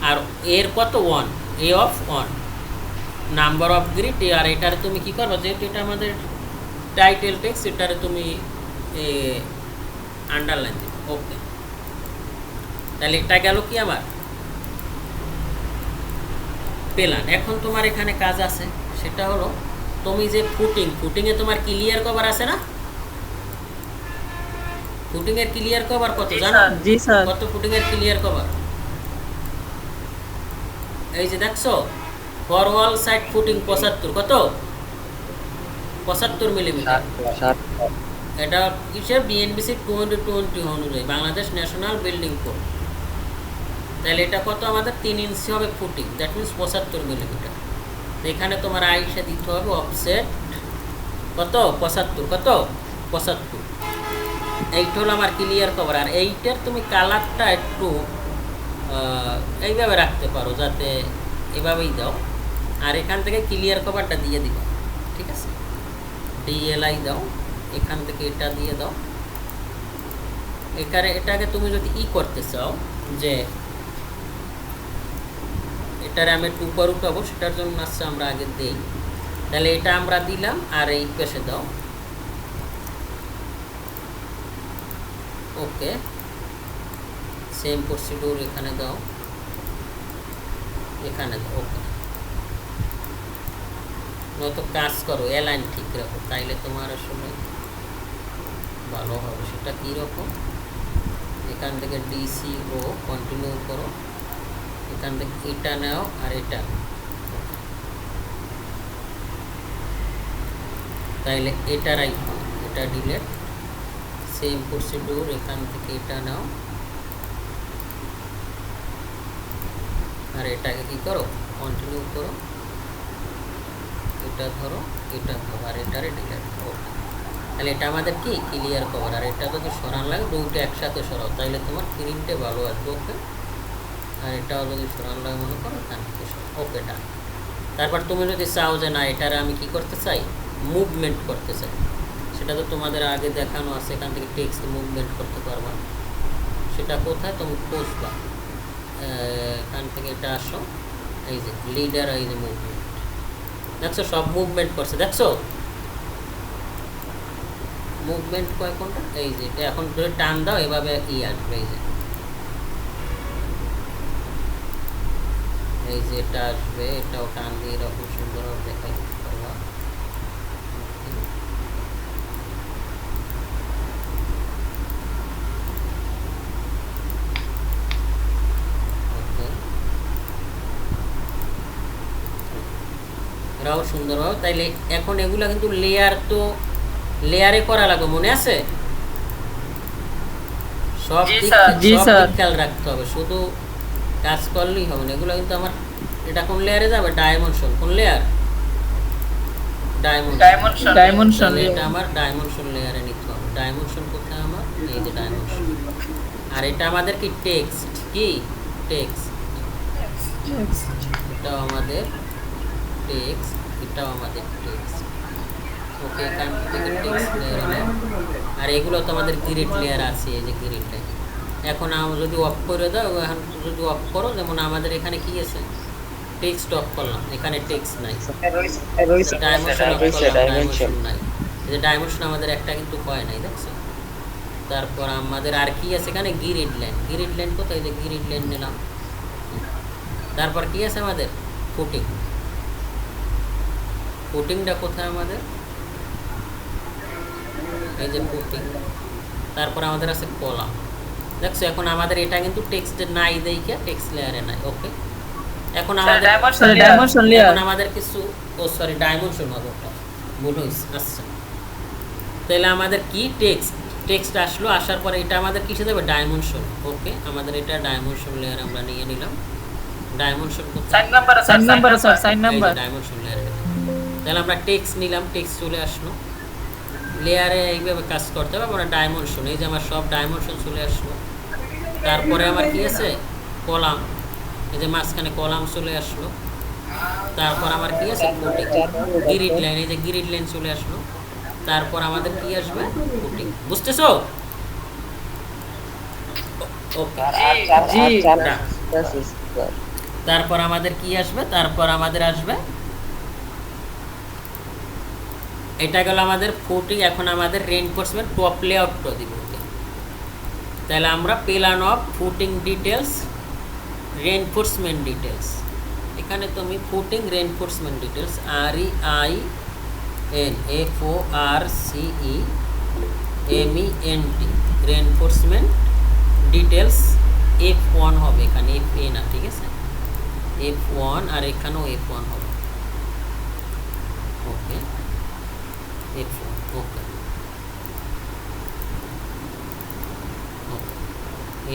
আর এর কত, 1, A of 1, number of grid. আর এটারে তুমি কি করবা, যেহেতু এটা আমাদের টাইটেল টেক্সট, এটারে তুমি আন্ডারলাইন দিবে। ওকে, তাহলে এটা গেল কি আমার প্ল্যান। এখন তোমার এখানে কাজ আছে, সেটা হলো তুমি যে ফুটিং এ তোমার ক্লিয়ার কভার আছে না? ফুটিং এর ক্লিয়ার কভার কত জানো? জি স্যার। কত ফুটিং এর ক্লিয়ার কভার? এই যে দেখছো, ফর ওয়াল সাইড ফুটিং 75, কত? 75 মিলিমিটার। 60 এটা কিসের? বিএনবিসি 2020 অনুযায়ী, বাংলাদেশ ন্যাশনাল বিল্ডিং কোড। তাহলে এটা কত আমাদের? 3 ইঞ্চি হবে ফুটিং, দ্যাট মিনস 75 মিলিমিটার। এখানে তোমার আইসা দিতে হবে অফসেট কত? 75। কত? 75। এইটা হলো আমার ক্লিয়ার কভার। আর এইটার তুমি কালারটা একটু এইভাবে রাখতে পারো, যাতে এভাবেই দাও। আর এখান থেকে ক্লিয়ার কভারটা দিয়ে দিবা, ঠিক আছে? ডিএলআই দাও, এখান থেকে এটা দিয়ে দাও। এটাকে তুমি যদি করতে চাও যে এটারে আমি একটু উপর উঠাবো, সেটার জন্য আসছে আমরা আগে দেই। তাহলে এটা আমরা দিলাম, আর এই পেশে দাও। ওকে, সেম প্রসিডিউর এখানে দাও, এখানে দাও। ওকে, নয়তো কাজ করো, অ্যালাইন ঠিক রাখো, তাইলে তোমার আসলে ভালো হবে। সেটা কীরকম? এখান থেকে ডিসিও কন্টিনিউ করো, এখান থেকে এটা নাও আর এটা, তাইলে এটা রাখো, এটা ডিলেট। সেম প্রসিডিউর, এখান থেকে এটা নাও আর এটাকে কি করো? কন্টিনিউ করো। এটা ধরো, এটা ধরো, আর এটারে ডিলেট করো। তাহলে এটা আমাদের কি ক্লিয়ার কভার। আর এটা যদি সরান লাগে, দুটো একসাথে সরাও, তাইলে তোমার প্রিন্টে ভালো আসবে। ওকে, আর এটাও যদি সরান লাগে মনে করো, এখান থেকে সরাও। ওকে, ডান। তারপর তুমি যদি চাও যে না, এটারে আমি কি করতে চাই? মুভমেন্ট করতে চাই, সেটা তো তোমাদের আগে দেখানো আছে। এখান থেকে টেক্সট মুভমেন্ট করতে পারবা। সেটা কোথায় তুমি খুঁজবা? এখান থেকে এটা আসো, এই যে লিডার, এই যে মুভমেন্ট, দেখছো সব মুভমেন্ট করছে, দেখছো মুভমেন্ট কয় কোনটা? এই যে এখন ধরে টান দাও, এভাবে আসবে। এই যে এটা আসবে, এটাও টান দিয়ে এরকম সুন্দরভাবে দেখাই পারবা। এরাও সুন্দরভাবে। তাইলে এখন এগুলা কিন্তু লেয়ার, তো লেয়ারে করা লাগবে, মনে আছে? সব দিক খেয়াল রাখতে হবে, শুধু কাজ করলেই হবে না। এগুলো কিন্তু আমার, এটা কোন লেয়ারে যাবে? ডাইমেনশন। কোন লেয়ার? ডাইমেনশন। এটা আমার ডাইমেনশন লেয়ারে নিতে হবে। ডাইমেনশন কোথায় আমার? এই যে ডাইমেনশন। আর এটা আমাদের কি টেক্সট, কি টেক্সট, এটাও আমাদের টেক্সট, এটাও আমাদের টেক্সট। ওকে, এখান থেকে টেক্সট লেয়ার। আর এগুলো তো আমাদের গ্রিড লেয়ার আছে, এই যে গ্রিড লেয়ার। এখন আমরা যদি অফ করে দাও, এখন যদি অফ করো, যেমন আমাদের এখানে কি আছে? টেক্সট অফ করলাম, এখানে টেক্সট নাই। ডাইমেনশন নাই, এই যে ডাইমেনশন আমাদের একটা কিন্তু হয় নাই, দেখছো? তারপর আমাদের আর কি আছে এখানে? Grid line. গ্রিড লাইন কোথায়? যে গ্রিড লাইন নিলাম। তারপর কি আছে আমাদের? ফুটিং। ফুটিংটা কোথায় আমাদের? এই যে ফুটিং। তারপর আমাদের আছে কলাম, দেখছো? এখন আমাদের এটা কিন্তু টেক্সটে নাই, দেখে টেক্সট লেয়ারে নাই। ওকে, এখন আমাদের ডাইমেনশন লেয়ার, এখন আমাদের কিছু, ও সরি, ডাইমেনশন হবে, ওটা ভুল হয়েছে। আচ্ছা, তাহলে আমাদের কি টেক্সট আসলো, আসার পরে এটা আমাদের কিসে দেবে? ডাইমেনশন। ওকে, আমাদের এটা ডাইমেনশন লেয়ার আমরা নিয়ে নিলাম। Dimension sign number sir, sign number dimension লেয়ারে। তাহলে আমরা টেক্সট নিলাম, টেক্সট চলে আসলো লেয়ারে। এইভাবে কাজ করতে হবে। আমরা ডাইমেনশন, এই যে আমার সব ডাইমেনশন চলে আসলো। তারপরে আমার কি আছে? কলাম, এই যে মাঝখানে কলাম চলে আসলো। তারপর আমার কি আছে? গ্রিড লাইন, এই যে গ্রিড লাইন চলে আসলো। তারপর আমাদের কি আসবে? ফুটিং। বুঝতেছো? তারপর আমাদের কি আসবে? তারপর আমাদের আসবে, এটা গেল আমাদের ফুটিং। এখন আমাদের রেইনফোর্সমেন্ট টপ লেআউটটা দিব। তাহলে আমরা plan of footing details, reinforcement details. এখানে তুমি footing reinforcement details, REI N FORCEMENT reinforcement details F1 হবে এখানে, FA না, ঠিক আছে, F1 আর এখানেও F1 হবে। ওকে, F1, ওকে,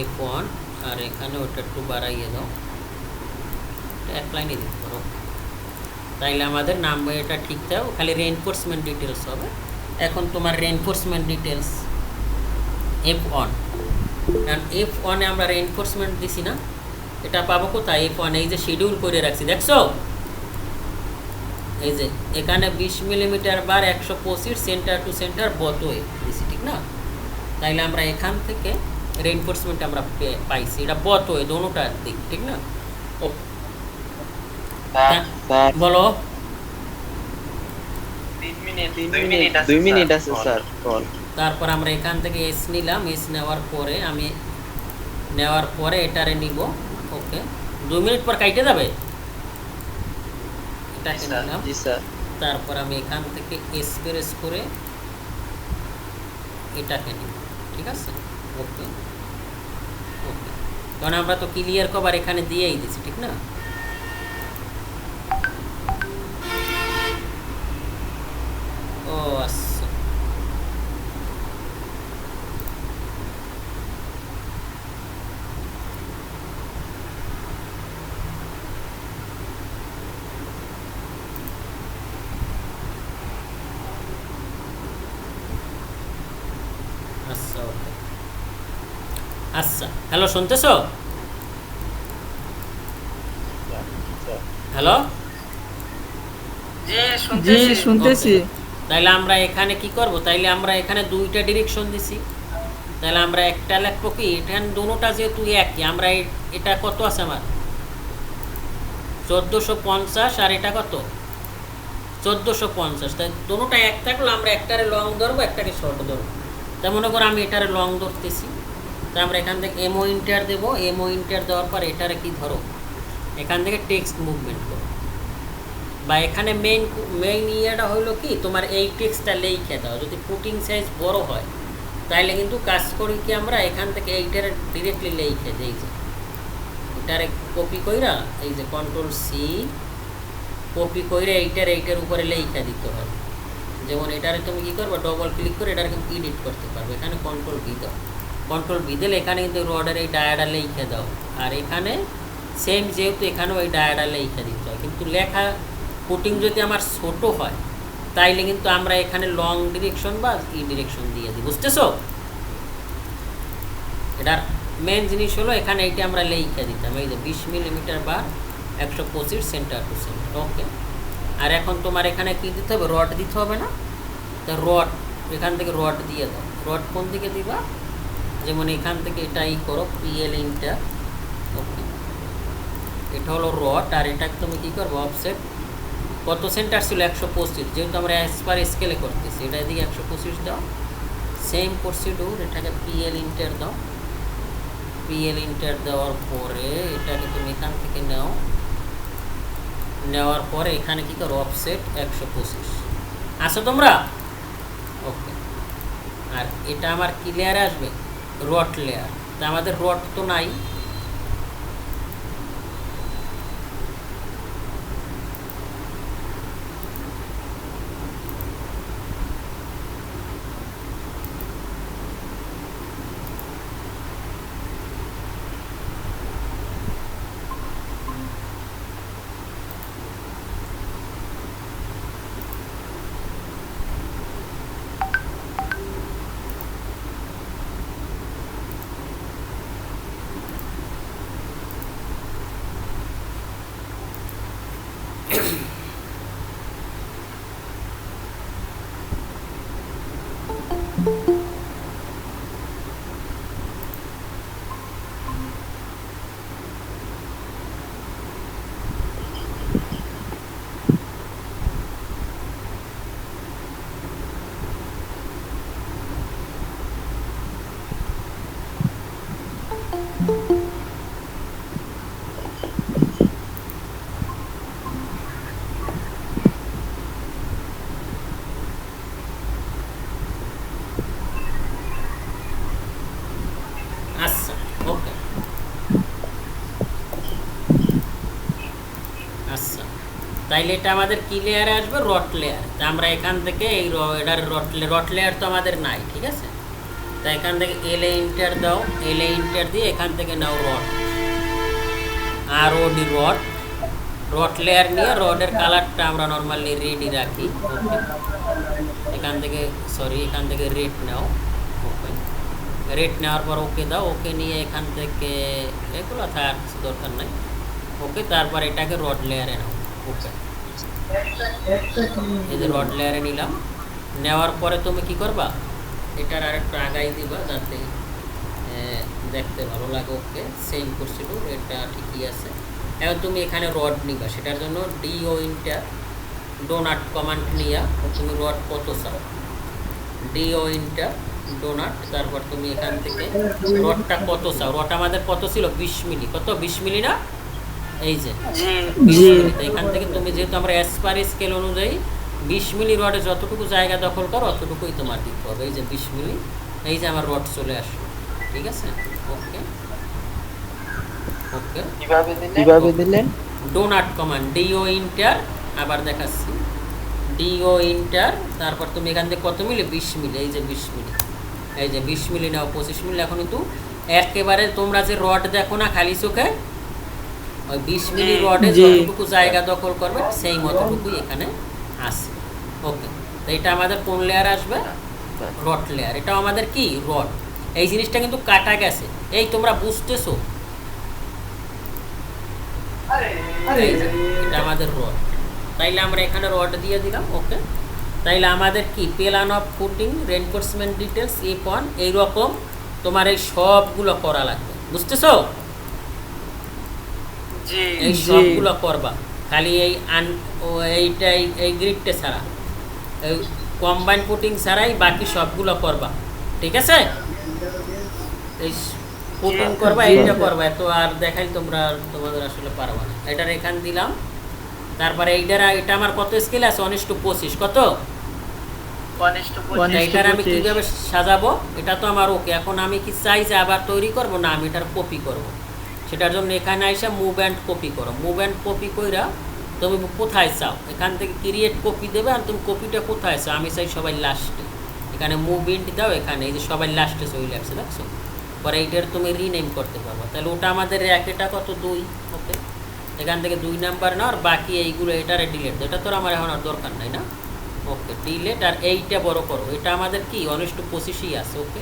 F1 আর এখানে ওটা একটু বাড়াইয়ে দাও, এক লাইনে দিতে পারো। তাইলে আমাদের নাম এটা ঠিক থাকবে, খালি রেনফোর্সমেন্ট ডিটেলস হবে। এখন তোমার রেনফোর্সমেন্ট ডিটেলস F1, কারণ F1 এ আমরা রেনফোর্সমেন্ট দিছি না, এটা পাবো কোথায়? F1 এই যে শিডিউল করে রাখছি, দেখছো? এই যে এখানে 20 মিলিমিটার বার 125 সেন্টার টু সেন্টার বতোয়ে দিছি, ঠিক না? তাইলে আমরা এখান থেকে রেনফোর্সমেন্ট আমরা পাইছি, এটা বতোয়ে দোনোটার দিক, ঠিক না? ও বলো। 2 মিনিট আছে স্যার কল। তারপর আমরা এখান থেকে এস নিলাম, এস নেওয়ার পরে এটারে নিব। ওকে, 2 মিনিট পর কাইটে যাবে, এটাকে নিলাম। জি স্যার। তারপর আমি এখান থেকে এস প্রেস করে এটাকে নিব, ঠিক আছে? ওকে ওকে, কারণ আমরা তো ক্লিয়ার কভার এখানে দিয়েই দিছি, ঠিক না? ও আচ্ছা, আচ্ছা, ওকে, আচ্ছা। হ্যালো, শুনতেছো? হ্যালো, জি শুনতেছি। তাইলে আমরা এখানে কি করব? তাইলে আমরা এখানে দুইটা ডিরেকশন দিছি, তাহলে আমরা একটা লিখবো কি, এখানে দুটোটা যেহেতু একই, আমরা এটা কত আছে আমার 1450 আর এটা কত 1450, তাই দুটোটা এক থাকলে আমরা একটারে লং ধরবো, একটাকে শর্ট ধরবো। তাই মনে করো আমি এটারে লং ধরতেছি, তাই আমরা এখান থেকে এমও ইন্টার দেবো, এমও ইন্টার দেওয়ার পর এটারে কি ধরো, এখান থেকে টেক্সট মুভমেন্ট করো, বা এখানে মেইন ইয়েটা হলো কি, তোমার এই টেক্সটটা লিখে দাও। যদি ফুটিং সাইজ বড় হয় তাইলে কিন্তু কাজ করি কি, আমরা এখান থেকে এইটারে ডিরেক্টলি লিখে দিই, যে এটারে কপি কইরা এই যে কন্ট্রোল-C কপি কইরা এইটার উপরে লিখে দিতে হবে। যেমন এটারে তুমি কি করবে, ডবল ক্লিক করে এটারে কিন্তু এডিট করতে পারবে। এখানে কন্ট্রোল-V দাও, কন্ট্রোল-V দিলে এখানে কিন্তু রডের এই ডায়াটা লিখে দাও, আর এখানে সেম যেহেতু এখানেও এই ডায়াটা লিখে দিতে হয়। কিন্তু লেখা ফুটিং যদি আমার ছোট হয় তাইলে কিন্তু আমরা এখানে লং ডিরেকশন বা ডিরেকশন দিয়ে দিই, বুঝতেছো? এটার মেন জিনিস হলো এখানে এইটা আমরা লিখে দিতাম, এই যে 20 মিলিমিটার বা 125 সেন্টার টু সেন্টার। ওকে, আর এখন তোমার এখানে কি দিতে হবে, রড দিতে হবে না? তো রড এখান থেকে রড দিয়ে দাও। রড কোন দিকে দিবা, যেমন এখান থেকে এটাই করো, PL ইন্টার। ওকে, এটা হলো রড, আর এটাকে তুমি কী করবো, অফসেট কত সেন্টার ছিল 125, যেহেতু আমরা অ্যাজ পার স্কেলে করতেছি, এটা এদিকে 125 দাও। সেম প্রসিডিউর, এটাকে PL ইন্টার দাও। PL ইন্টার দেওয়ার পরে এটাকে তুমি এখান থেকে নেওয়ার পরে এখানে কী করো, অফসেট 125। আসো তোমরা? ওকে, আর এটা আমার কি লেয়ারে আসবে, রড লেয়ার। তা আমাদের রড তো নাই, তাইলে এটা আমাদের কি লেয়ারে আসবে, রড লেয়ার। তা আমরা এখান থেকে এই এটার রড লেয়ার তো আমাদের নাই, ঠিক আছে। তা এখান থেকে এল এন্টার দাও, এল এন্টার দিয়ে এখান থেকে নাও রড, আর ওডি রড, রড লেয়ার নিয়ে রডের কালারটা আমরা নর্মালি রেডি রাখি। ওকে, এখান থেকে এখান থেকে রেড নাও। ওকে, রেড নেওয়ার পর ওকে দাও, ওকে নিয়ে এখান থেকে এগুলো থাকার দরকার নাই। ওকে, তারপর এটাকে রড লেয়ারে নাও। ওকে, এই যে রড লেয়ারে নিলাম। নেওয়ার পরে তুমি কি করবা, এটার আর একটু আগাই দিবা যাতে দেখতে ভালো লাগে। ওকে, সেম করছিল, এটা ঠিকই আছে। এখন তুমি এখানে রড নিবা, সেটার জন্য ডিও ইন্টার ডোনাট কমান্ড নিয়া তুমি রড কত চাও, ডিও ইন্টার ডোনাট, তারপর তুমি এখান থেকে রডটা কত চাও। রড আমাদের কত ছিল, 20 মিলি। কত, 20 মিলি না, এই যে 20 মিলি। তো এখান থেকে তুমি যেহেতু আমরা এসপার স্কেল অনুযায়ী 20 মিলি রডে যতটুকু জায়গা দখল করো অতটুকুই তোমার দিতে হবে। এই যে 20 মিলি, এই যে আমার রড চলে আসলো, ঠিক আছে। ওকে, ওকে, কিভাবে দিলেন? ডোনাট কমান্ড, ডিও ইন্টার, আবার দেখাচ্ছি, ডিও ইন্টার, তারপর তুমি এখান থেকে কত মিলি, 20 মিলি। এই যে 20 মিলি, এই যে 20 মিলি নাও, 25 মিলি। এখন কিন্তু একেবারে তোমরা যে রড দেখো না খালি চোখে, ওই 20 মিলি রডে যতটুকু জায়গা দখল করবে সেই মতটুকুই এখানে আসে। ওকে, তো এটা আমাদের কোন লেয়ার আসবে, রড লেয়ার। এটাও আমাদের কি রড। এই জিনিসটা কিন্তু কাটা গেছে, এই তোমরা বুঝতেছো, এই যে, এটা আমাদের রড। তাইলে আমরা এখানে রড দিয়ে দিলাম। ওকে, তাইলে আমাদের কি plan of footing, reinforcement details, E1, এইরকম তোমার এই সবগুলো করা লাগবে, বুঝতেছো? এই সবগুলো করবা, খালি এই এইটাই এই গ্রিডটা ছাড়া, এই কম্বাইন ফুটিং ছাড়াই বাকি সবগুলো করবা, ঠিক আছে। এই ফুটিং করবা, এইটা করবা, তো আর দেখাই তোমাদের আসলে পারবা না। এটার এখান দিলাম, তারপরে এটা আমার কত স্কেল আছে, 1:25। কত, এটার আমি কিভাবে সাজাবো, এটা তো আমার ওকে। এখন আমি কি চাই যে আবার তৈরি করব না, আমি এটার কপি করব। সেটার জন্য এখানে আইসা মুভ অ্যান্ড কপি করো। মুভ অ্যান্ড কপি কইরা তুমি কোথায় চাও, এখান থেকে ক্রিয়েট কপি দেবে। আর তুমি কপিটা কোথায় চাও, আমি চাই সবাই লাস্টে। এখানে মুভ ইন্ট দাও, এখানে এই যে সবাই লাস্টে চলে আসছে, দেখছো। পরে এইটার তুমি রিনেম করতে পারবো। তাহলে ওটা আমাদের একটা কত, 2। ওকে, এখান থেকে 2 নাম্বার নাও, আর বাকি এইগুলো এটারে ডিলেট। এটা তো আমার এখন আর দরকার নাই না। ওকে, ডিলেট। আর এইটা বড় করো, এটা আমাদের কি 1:25 আছে। ওকে,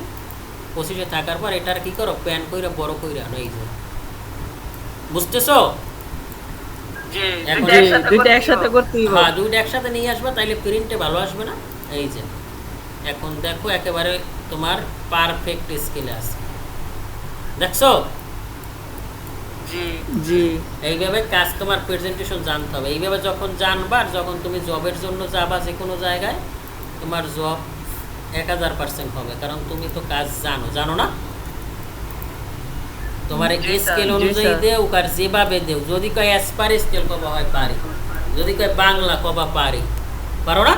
25 থাকার পর এটার কি করো, প্যান কইরা বড় কইরা আনো, এই যে, বুঝতেছো? দুইটা একসাথে করতে হবে। হ্যাঁ, দুইটা একসাথে নিয়ে আসবে, তাইলে প্রিন্টে ভালো আসবে না। এই যে এখন দেখো একেবারে তোমার পারফেক্ট স্কেলে আছে, দেখছো? জি, এইভাবে কাজ তোমার প্রেজেন্টেশন জানতে হবে। এইভাবে যখন জানবা, আর যখন তুমি জবের জন্য যাবা যে কোনো জায়গায়, তোমার জব 1000% হবে, কারণ তুমি তো কাজ জানো না। তোমার স্কেল অনুযায়ী দেও, আর যেভাবে দেও। যদি কয় এসপার স্কেল কবা হয় পারি, যদি কয় বাংলা কবা পারি, পারো না?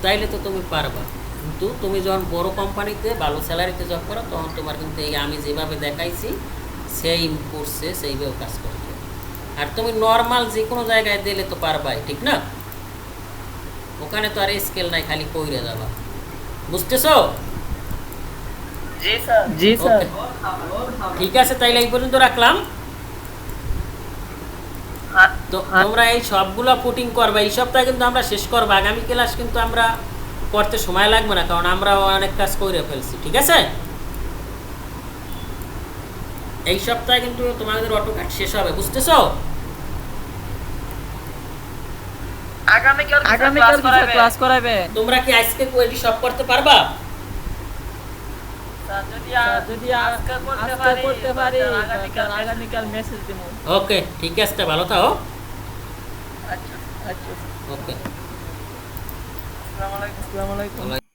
তাইলে তো তুমি পারবা। কিন্তু তুমি যখন বড় কোম্পানিতে ভালো স্যালারিতে জব করো, তখন তোমার কিন্তু এই আমি যেভাবে দেখাইছি সেই কোর্সে সেইভাবে কাজ করতে হবে। আর তুমি নর্মাল যে কোনো জায়গায় দিলে তো পারবাই, ঠিক না? ওখানে তো আর স্কেল নাই, খালি কইরা যাবা, বুঝতেছো? জি স্যার। ঠিক আছে, তাইলে এই পর্যন্ত রাখলাম। তো তোমরা এই সবগুলো ফুটিং করবা। এই সপ্তাহে কিন্তু আমরা শেষ করবো, আগামী ক্লাস কিন্তু আমরা করতে সময় লাগবে না, কারণ আমরা অনেক কাজ করে ফেলছি, ঠিক আছে। এই সপ্তাহে কিন্তু তোমাদের অটোক্যাড শেষ হবে, বুঝতেছো? আগামীকাল ক্লাস করাবে। তোমরা কি আজকে কোয়েলি সব করতে পারবা? যদি আজকে করতে পারি, আগামীকাল মেসেজ দেব। ওকে, ঠিক আছে, ভালো থাকো। আচ্ছা, ওকে, আসসালামু আলাইকুম।